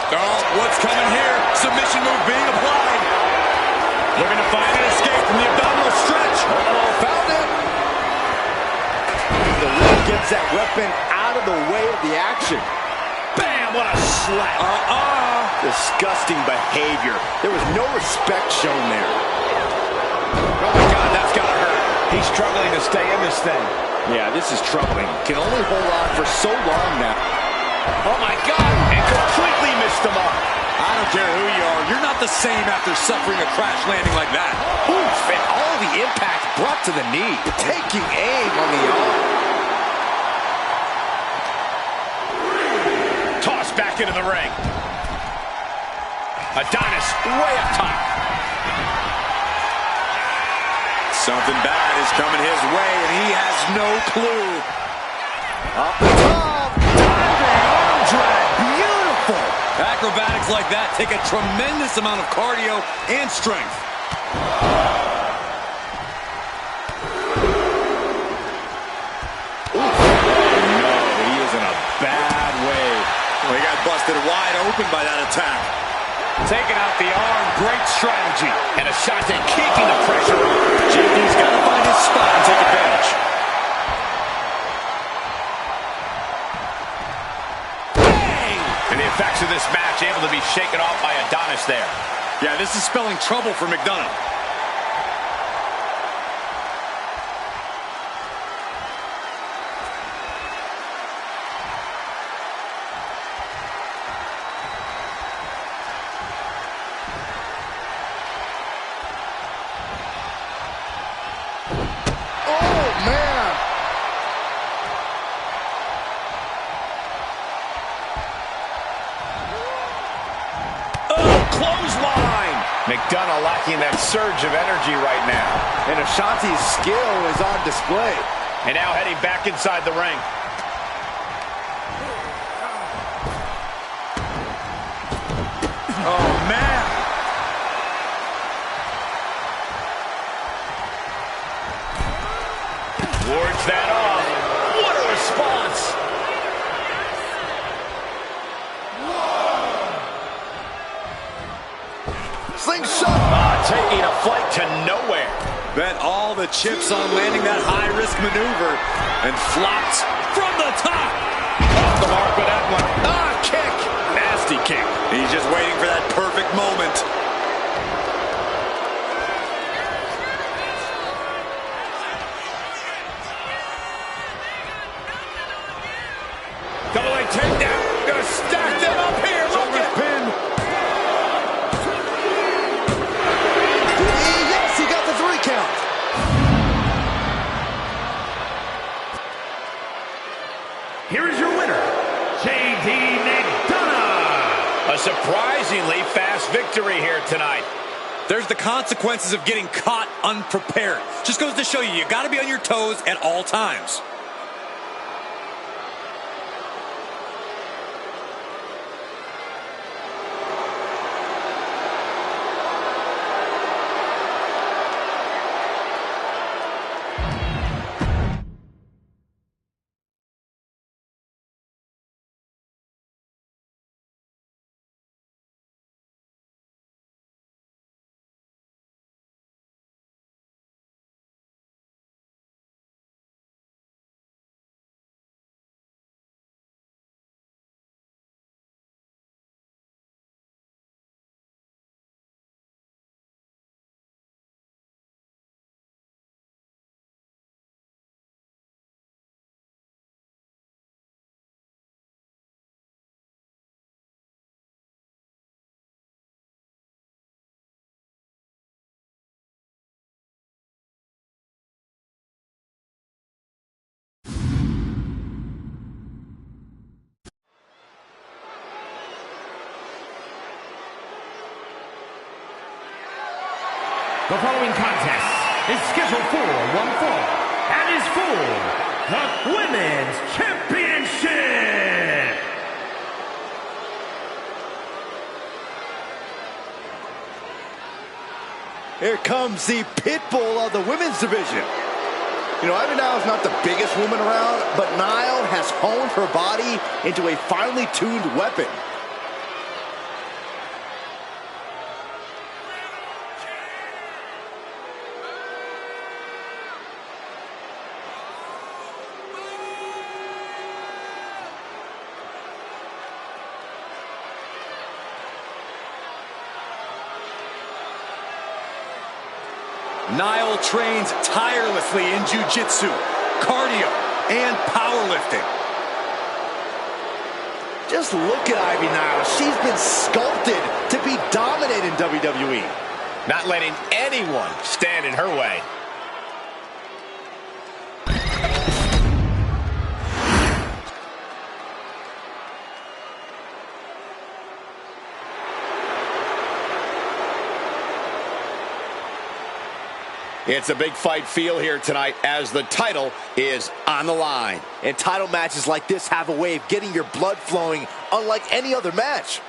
Oh, what's coming here? Submission move being applied. Looking to find an escape from the abdominal stretch. Uh-oh, found it. The ring gets that weapon out of the way of the action. Bam, what a slap. Disgusting behavior. There was no respect shown there. Oh my God, that's gotta hurt. He's struggling to stay in this thing. Yeah, this is troubling. Can only hold on for so long now. Oh my God, and completely missed the mark. I don't care who you are. You're not the same after suffering a crash landing like that. Oof, and all the impact brought to the knee. Taking aim on the arm. Tossed back into the ring. Adonis way up top. Something bad is coming his way, and he has no clue. Off the top. Diving arm drag. Beautiful. Acrobatics like that take a tremendous amount of cardio and strength. Oh, no, he is in a bad way. Well, he got busted wide open by that attack. Taking out the arm, great strategy. And a shot to keeping the pressure on. JD's got to find his spot and take advantage. Bang! And the effects of this match able to be shaken off by Adonis there. Yeah, this is spelling trouble for McDonough. McDonough lacking that surge of energy right now. And Ashanti's skill is on display. And now heading back inside the ring. Oh, man. Wards that off. What a response. Slingshot. Taking a flight to nowhere. Bet all the chips on landing that high-risk maneuver and flopped from the top. off the mark with that one. Ah, kick! Nasty kick. He's just waiting for that perfect moment. Double leg takedown. Gonna stack them up here. Look at Pin. Yes, he got the 3 count. Here is your winner, J.D. McDonough. a surprisingly fast victory here tonight. There's the consequences of getting caught unprepared. Just goes to show you, you got to be on your toes at all times. The following contest is scheduled for one fall and is for the Women's Championship. Here comes the pit bull of the women's division. You know, Ivy Niles is not the biggest woman around, but Nile has honed her body into a finely tuned weapon. Nile trains tirelessly in jiu-jitsu, cardio, and powerlifting. Just look at Ivy Niles. She's been sculpted to be dominant in WWE. Not letting anyone stand in her way. It's a big fight feel here tonight as the title is on the line. And title matches like this have a way of getting your blood flowing unlike any other match.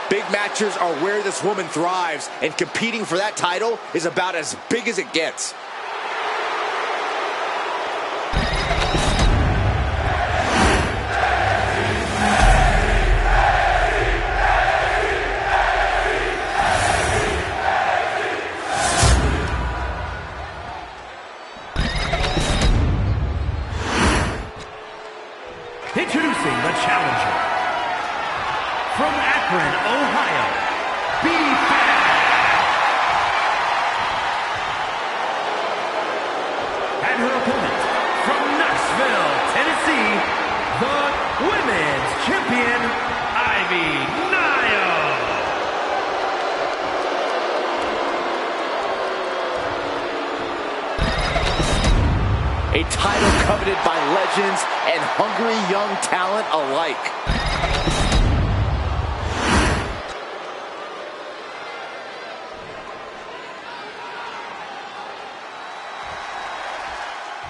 Big matches are where this woman thrives, and competing for that title is about as big as it gets. Introducing the challenger from Akron, Ohio, B-Fab. And her opponent from Knoxville, Tennessee, the Women's Champion, Ivy Niles. A title coveted by legends and hungry young talent alike.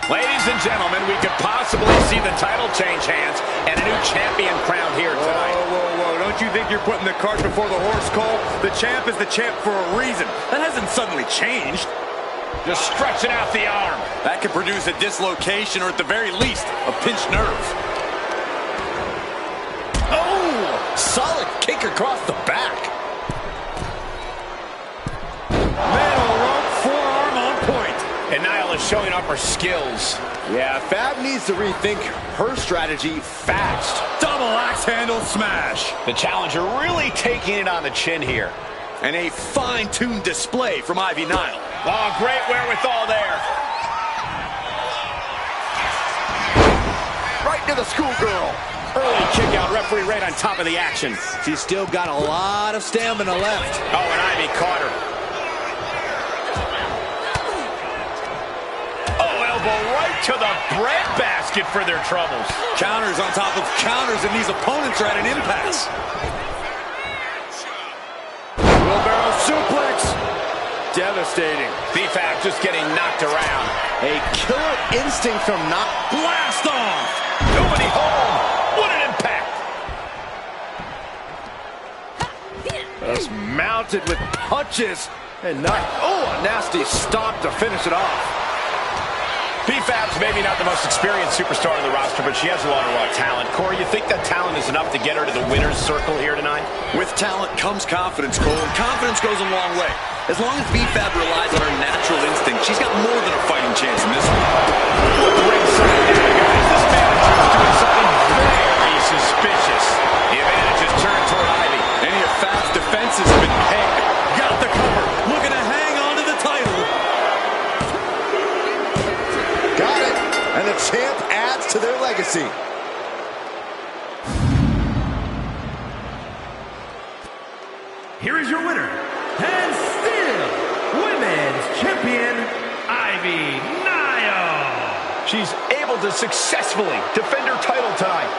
Ladies and gentlemen, we could possibly see the title change hands and a new champion crowned here tonight. Whoa. Don't you think you're putting the cart before the horse, Cole? The champ is the champ for a reason. That hasn't suddenly changed. Just stretching out the arm. That could produce a dislocation or at the very least, a pinched nerve. Oh, solid kick across the back. is showing up her skills. Yeah, Fab needs to rethink her strategy fast. Double axe handle smash. The challenger really taking it on the chin here. And a fine-tuned display from Ivy Nile. Oh, great wherewithal there. Right to the schoolgirl. Early kick out, referee right on top of the action. She's still got a lot of stamina left. Oh, and Ivy caught her. Oh, elbow right to the breadbasket for their troubles. Counters on top of counters, and these opponents are at an impasse. Wheelbarrow suplex. Devastating. BFAB just getting knocked around. A killer instinct from not. Blast off! Nobody home. What an impact. Just mounted with punches and not. Oh, a nasty stomp to finish it off. BFAB's maybe not the most experienced superstar on the roster, but she has a lot of raw talent. Corey, you think that talent is enough to get her to the winner's circle here tonight? With talent comes confidence, Cole, and confidence goes a long way. As long as BFAB relies on her natural instinct, she's got more than a fighting chance in this one. Ringside now, guys. This manager is doing something very suspicious. The advantage is turned toward Ivy. Any of Fab's defense has been pegged. Got the cover, looking to hang on to the title. Got it. And the champ adds to their legacy. Here is your winner, and still Women's Champion, Ivy Nile. She's able to successfully defend her title tonight.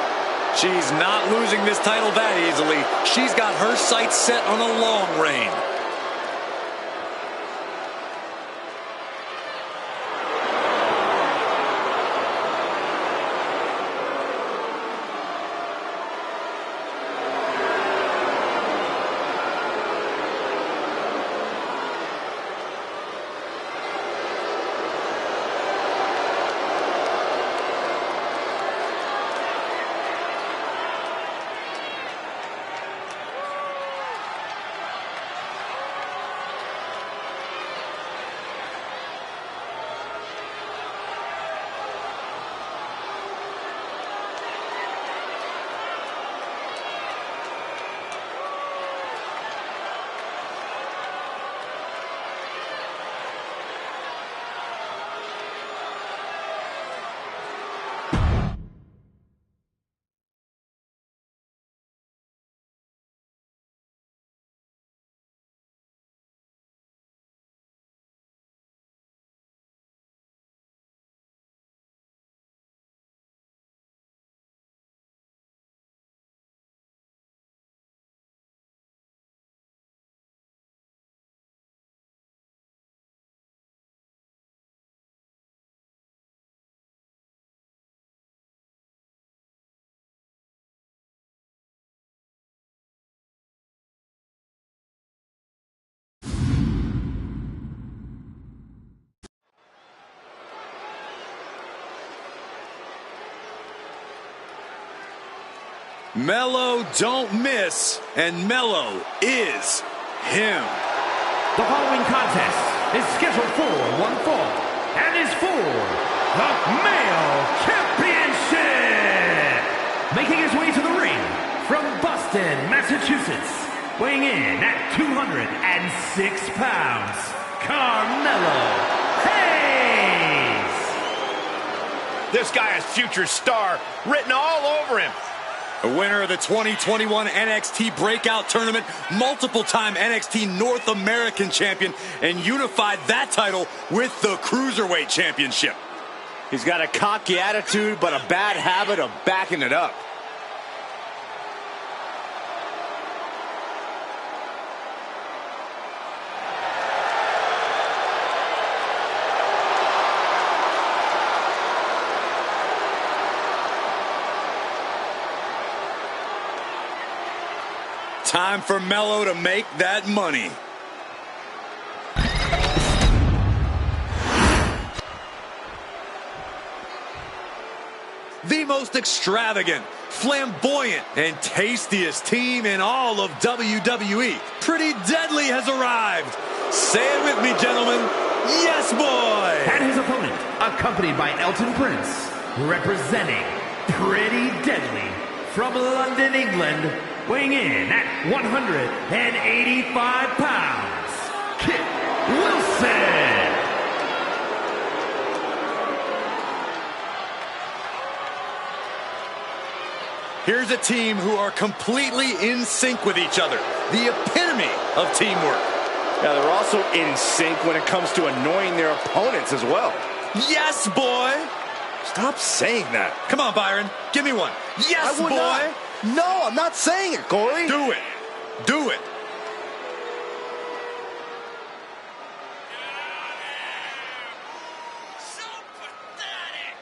She's not losing this title that easily. She's got her sights set on a long reign. Mellow don't miss, and Mellow is him. The following contest is scheduled for one fall and is for the male championship. Making his way to the ring from Boston, Massachusetts, weighing in at 206 pounds, Carmelo Hayes. This guy is future star written all over him. A winner of the 2021 NXT Breakout Tournament, multiple-time NXT North American champion, and unified that title with the Cruiserweight Championship. He's got a cocky attitude, but a bad habit of backing it up. Time for Mello to make that money. The most extravagant, flamboyant, and tastiest team in all of WWE. Pretty Deadly has arrived. Say it with me, gentlemen. Yes, boy! And his opponent, accompanied by Elton Prince, representing Pretty Deadly from London, England, weighing in at 185 pounds, Kit Wilson. Here's a team who are completely in sync with each other. The epitome of teamwork. Yeah, they're also in sync when it comes to annoying their opponents as well. Yes, boy! Stop saying that. Come on, Byron. Give me one. Yes, I would boy! not. No, I'm not saying it, Corey. Do it. Do it. So pathetic.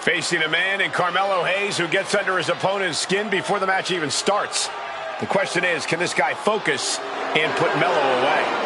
Facing a man in Carmelo Hayes who gets under his opponent's skin before the match even starts. The question is, can this guy focus and put Melo away?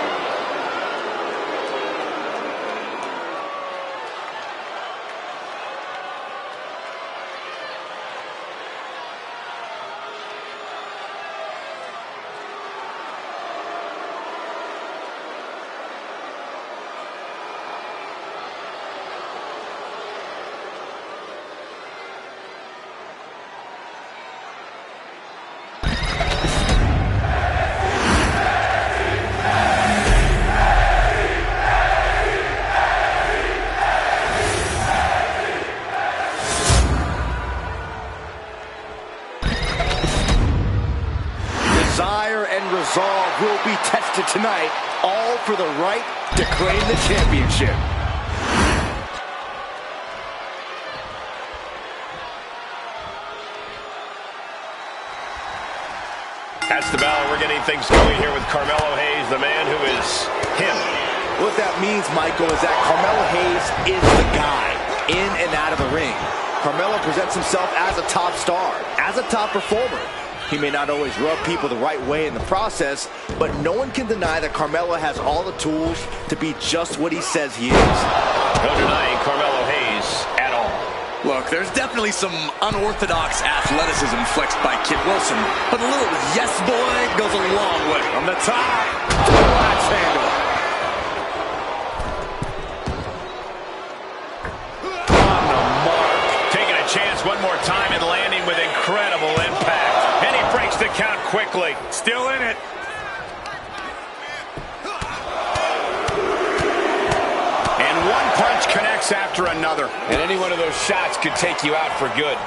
Desire and resolve will be tested tonight, all for the right to claim the championship. That's the bell. We're getting things going here with Carmelo Hayes, the man who is him. What that means, Michael, is that Carmelo Hayes is the guy in and out of the ring. Carmelo presents himself as a top star, as a top performer. He may not always rub people the right way in the process, but no one can deny that Carmelo has all the tools to be just what he says he is. No denying Carmelo Hayes at all. Look, there's definitely some unorthodox athleticism flexed by Kit Wilson, but a little yes boy goes a long way. From the top to the latch handle. On the mark. Taking a chance one more time and landing with incredible impact. And he breaks the count quickly. Still in it. And one punch connects after another. And any one of those shots could take you out for good.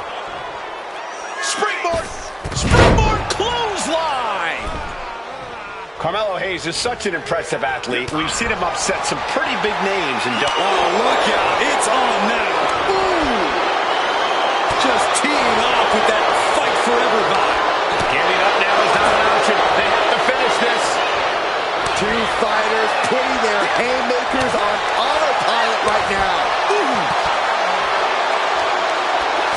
Springboard! Springboard clothesline! Carmelo Hayes is such an impressive athlete. We've seen him upset some pretty big names. Oh, look out. It's on now. Ooh. Just teeing off with that fight forever vibe. Giving up now is not an option. They have to finish this. Two fighters putting their haymakers on autopilot right now. Ooh.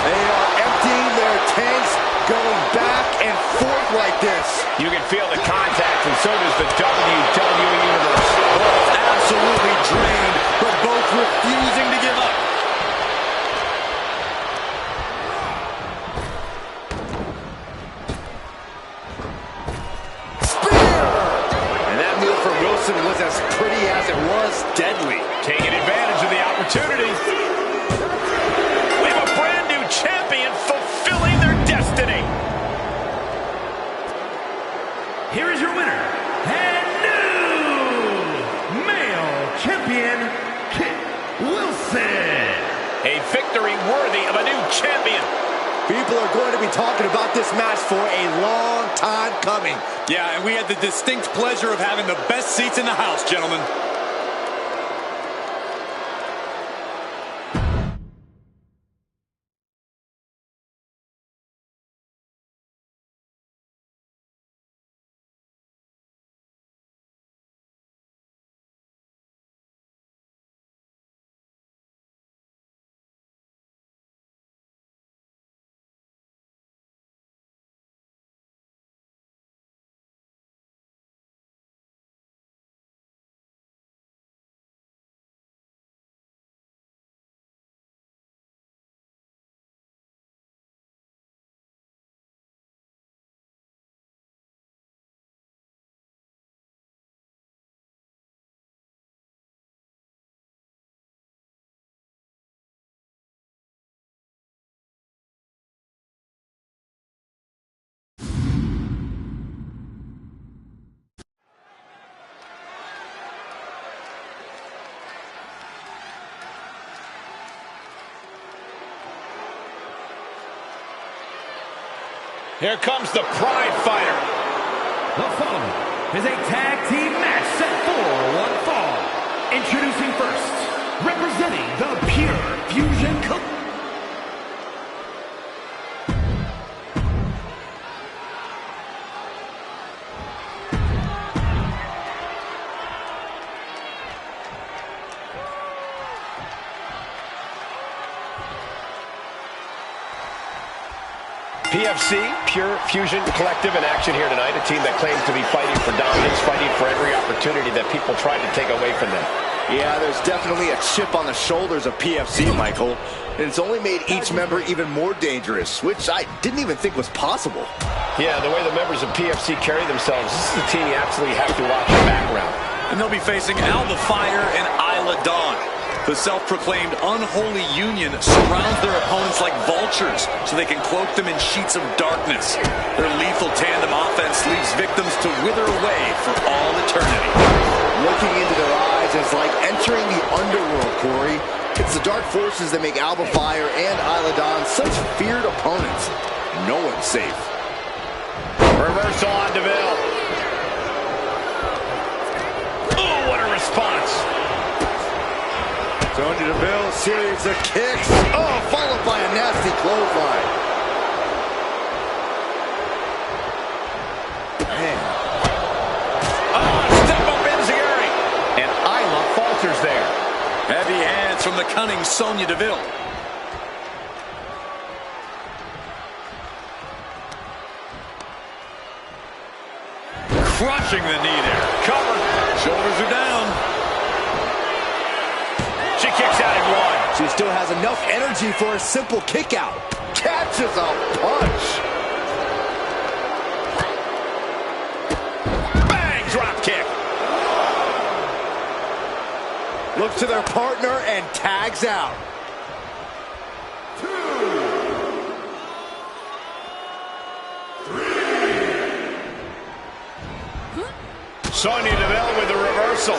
They are emptying their tanks, going back and forth like this. You can feel the contact, and so does the WWE Universe. Both absolutely drained, but both refusing to give up. Was as pretty as it was deadly. Taking advantage of the opportunity. We have a brand new champion fulfilling their destiny. Here is your winner, and new male champion, Kit Wilson. A victory worthy of a new champion. People are going to be talking about this match for a long time coming. Yeah, and we had the distinct pleasure of having the best seats in the house, gentlemen. Here comes the Pride Fighter. The following is a tag team match set for one fall. Introducing first, representing the Pure Fusion Company. PFC, Pure Fusion Collective in action here tonight. A team that claims to be fighting for dominance, fighting for every opportunity that people tried to take away from them. Yeah, there's definitely a chip on the shoulders of PFC, Michael. And it's only made each member even more dangerous, which I didn't even think was possible. Yeah, the way the members of PFC carry themselves, this is a team you absolutely have to watch in the background. And they'll be facing Alba Fire and Isla Dawn. The self-proclaimed unholy union surrounds their opponents like vultures so they can cloak them in sheets of darkness. Their lethal tandem offense leaves victims to wither away for all eternity. Looking into their eyes is like entering the underworld, Corey. It's the dark forces that make Alba Fire and Isla Dawn such feared opponents. No one's safe. Reversal on DeVille. Oh, what a response. Sonya Deville, series of kicks. Oh, followed by a nasty clothesline. Man. Oh, step up enziguri. And Isla falters there. Heavy hands from the cunning Sonya Deville. Crushing the knee there. Cover. Shoulders are down. She kicks out in one. She still has enough energy for a simple kick out. Catches a punch. Bang, drop kick. Looks to their partner and tags out. Sonya Deville with the reversal.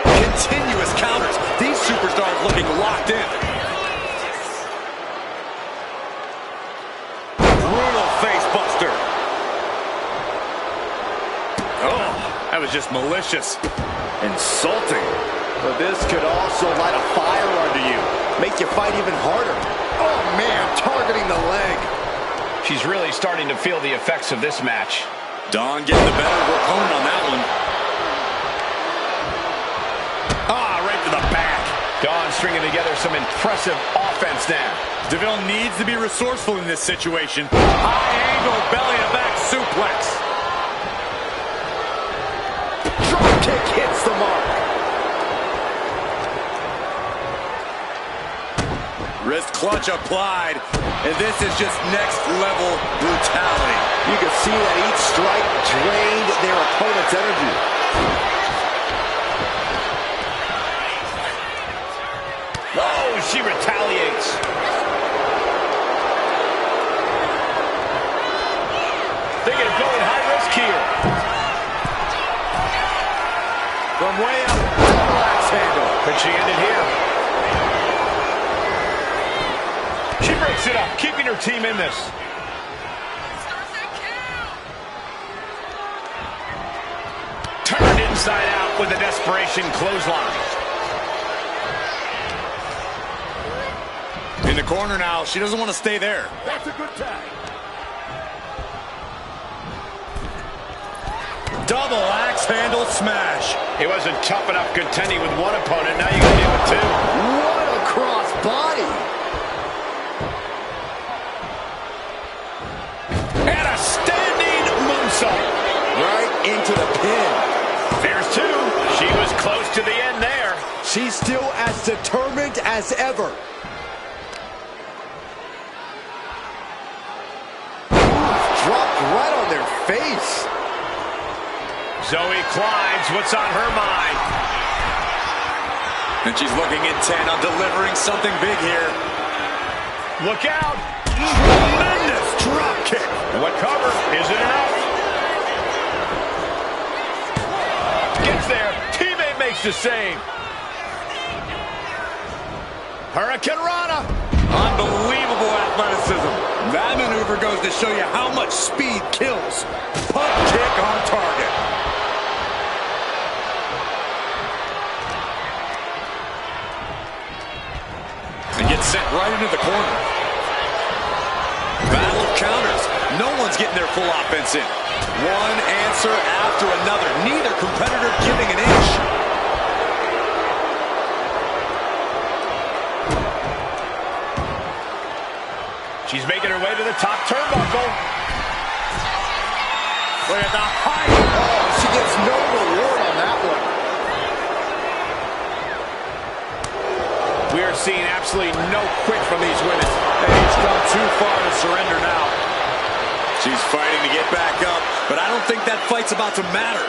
Continuous counters. These superstars looking locked in. Brutal face buster. Oh, that was just malicious. Insulting. But this could also light a fire under you. Make you fight even harder. Oh, man, targeting the leg. She's really starting to feel the effects of this match. Dawn getting the better of her opponent on that one. Right to the back. Dawn stringing together some impressive offense now. DeVille needs to be resourceful in this situation. High angle belly to back suplex. Drop kick hits the mark. Wrist clutch applied. And this is just next level brutality. You can see that each strike drained their opponent's energy. Oh, she retaliates. Thinking of going high risk here. From way up, double axe handle. Could she end it here? She breaks it up, keeping her team in this. Turned inside out with a desperation clothesline. In the corner now, she doesn't want to stay there. That's a good tag. Double axe handle smash. He wasn't tough enough contending with one opponent. Now you got to deal with two. What a cross body. And a standing moonsault. Right into the pin. There's two. She was close to the end there. She's still as determined as ever. Dropped right on their face. Zoe climbs. What's on her mind? And she's looking intent on delivering something big here. Look out. Tremendous drop kick. What cover? Is it enough? Gets there. Teammate makes the save. Hurricane Rana. Unbelievable athleticism. That maneuver goes to show you how much speed kills. Pump kick on target. And gets sent right into the corner. Battle of counters. No one's getting their full offense in. One answer after another. Neither competitor giving an inch. She's making her way to the top turnbuckle. Look at the height. Oh, she gets no reward on that one. We are seeing absolutely no quit from these women. He's gone too far to surrender now. She's fighting to get back up, but I don't think that fight's about to matter.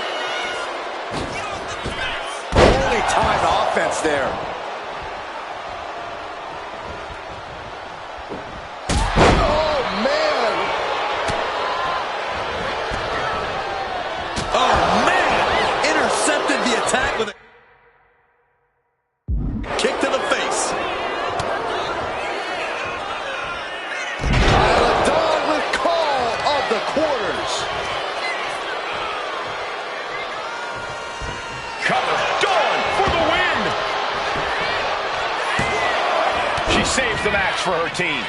Only timed offense there. Oh, man. Oh, man! Intercepted the attack with a kick to the face. The quarters. Cover. Dawn for the win. She saves the match for her team.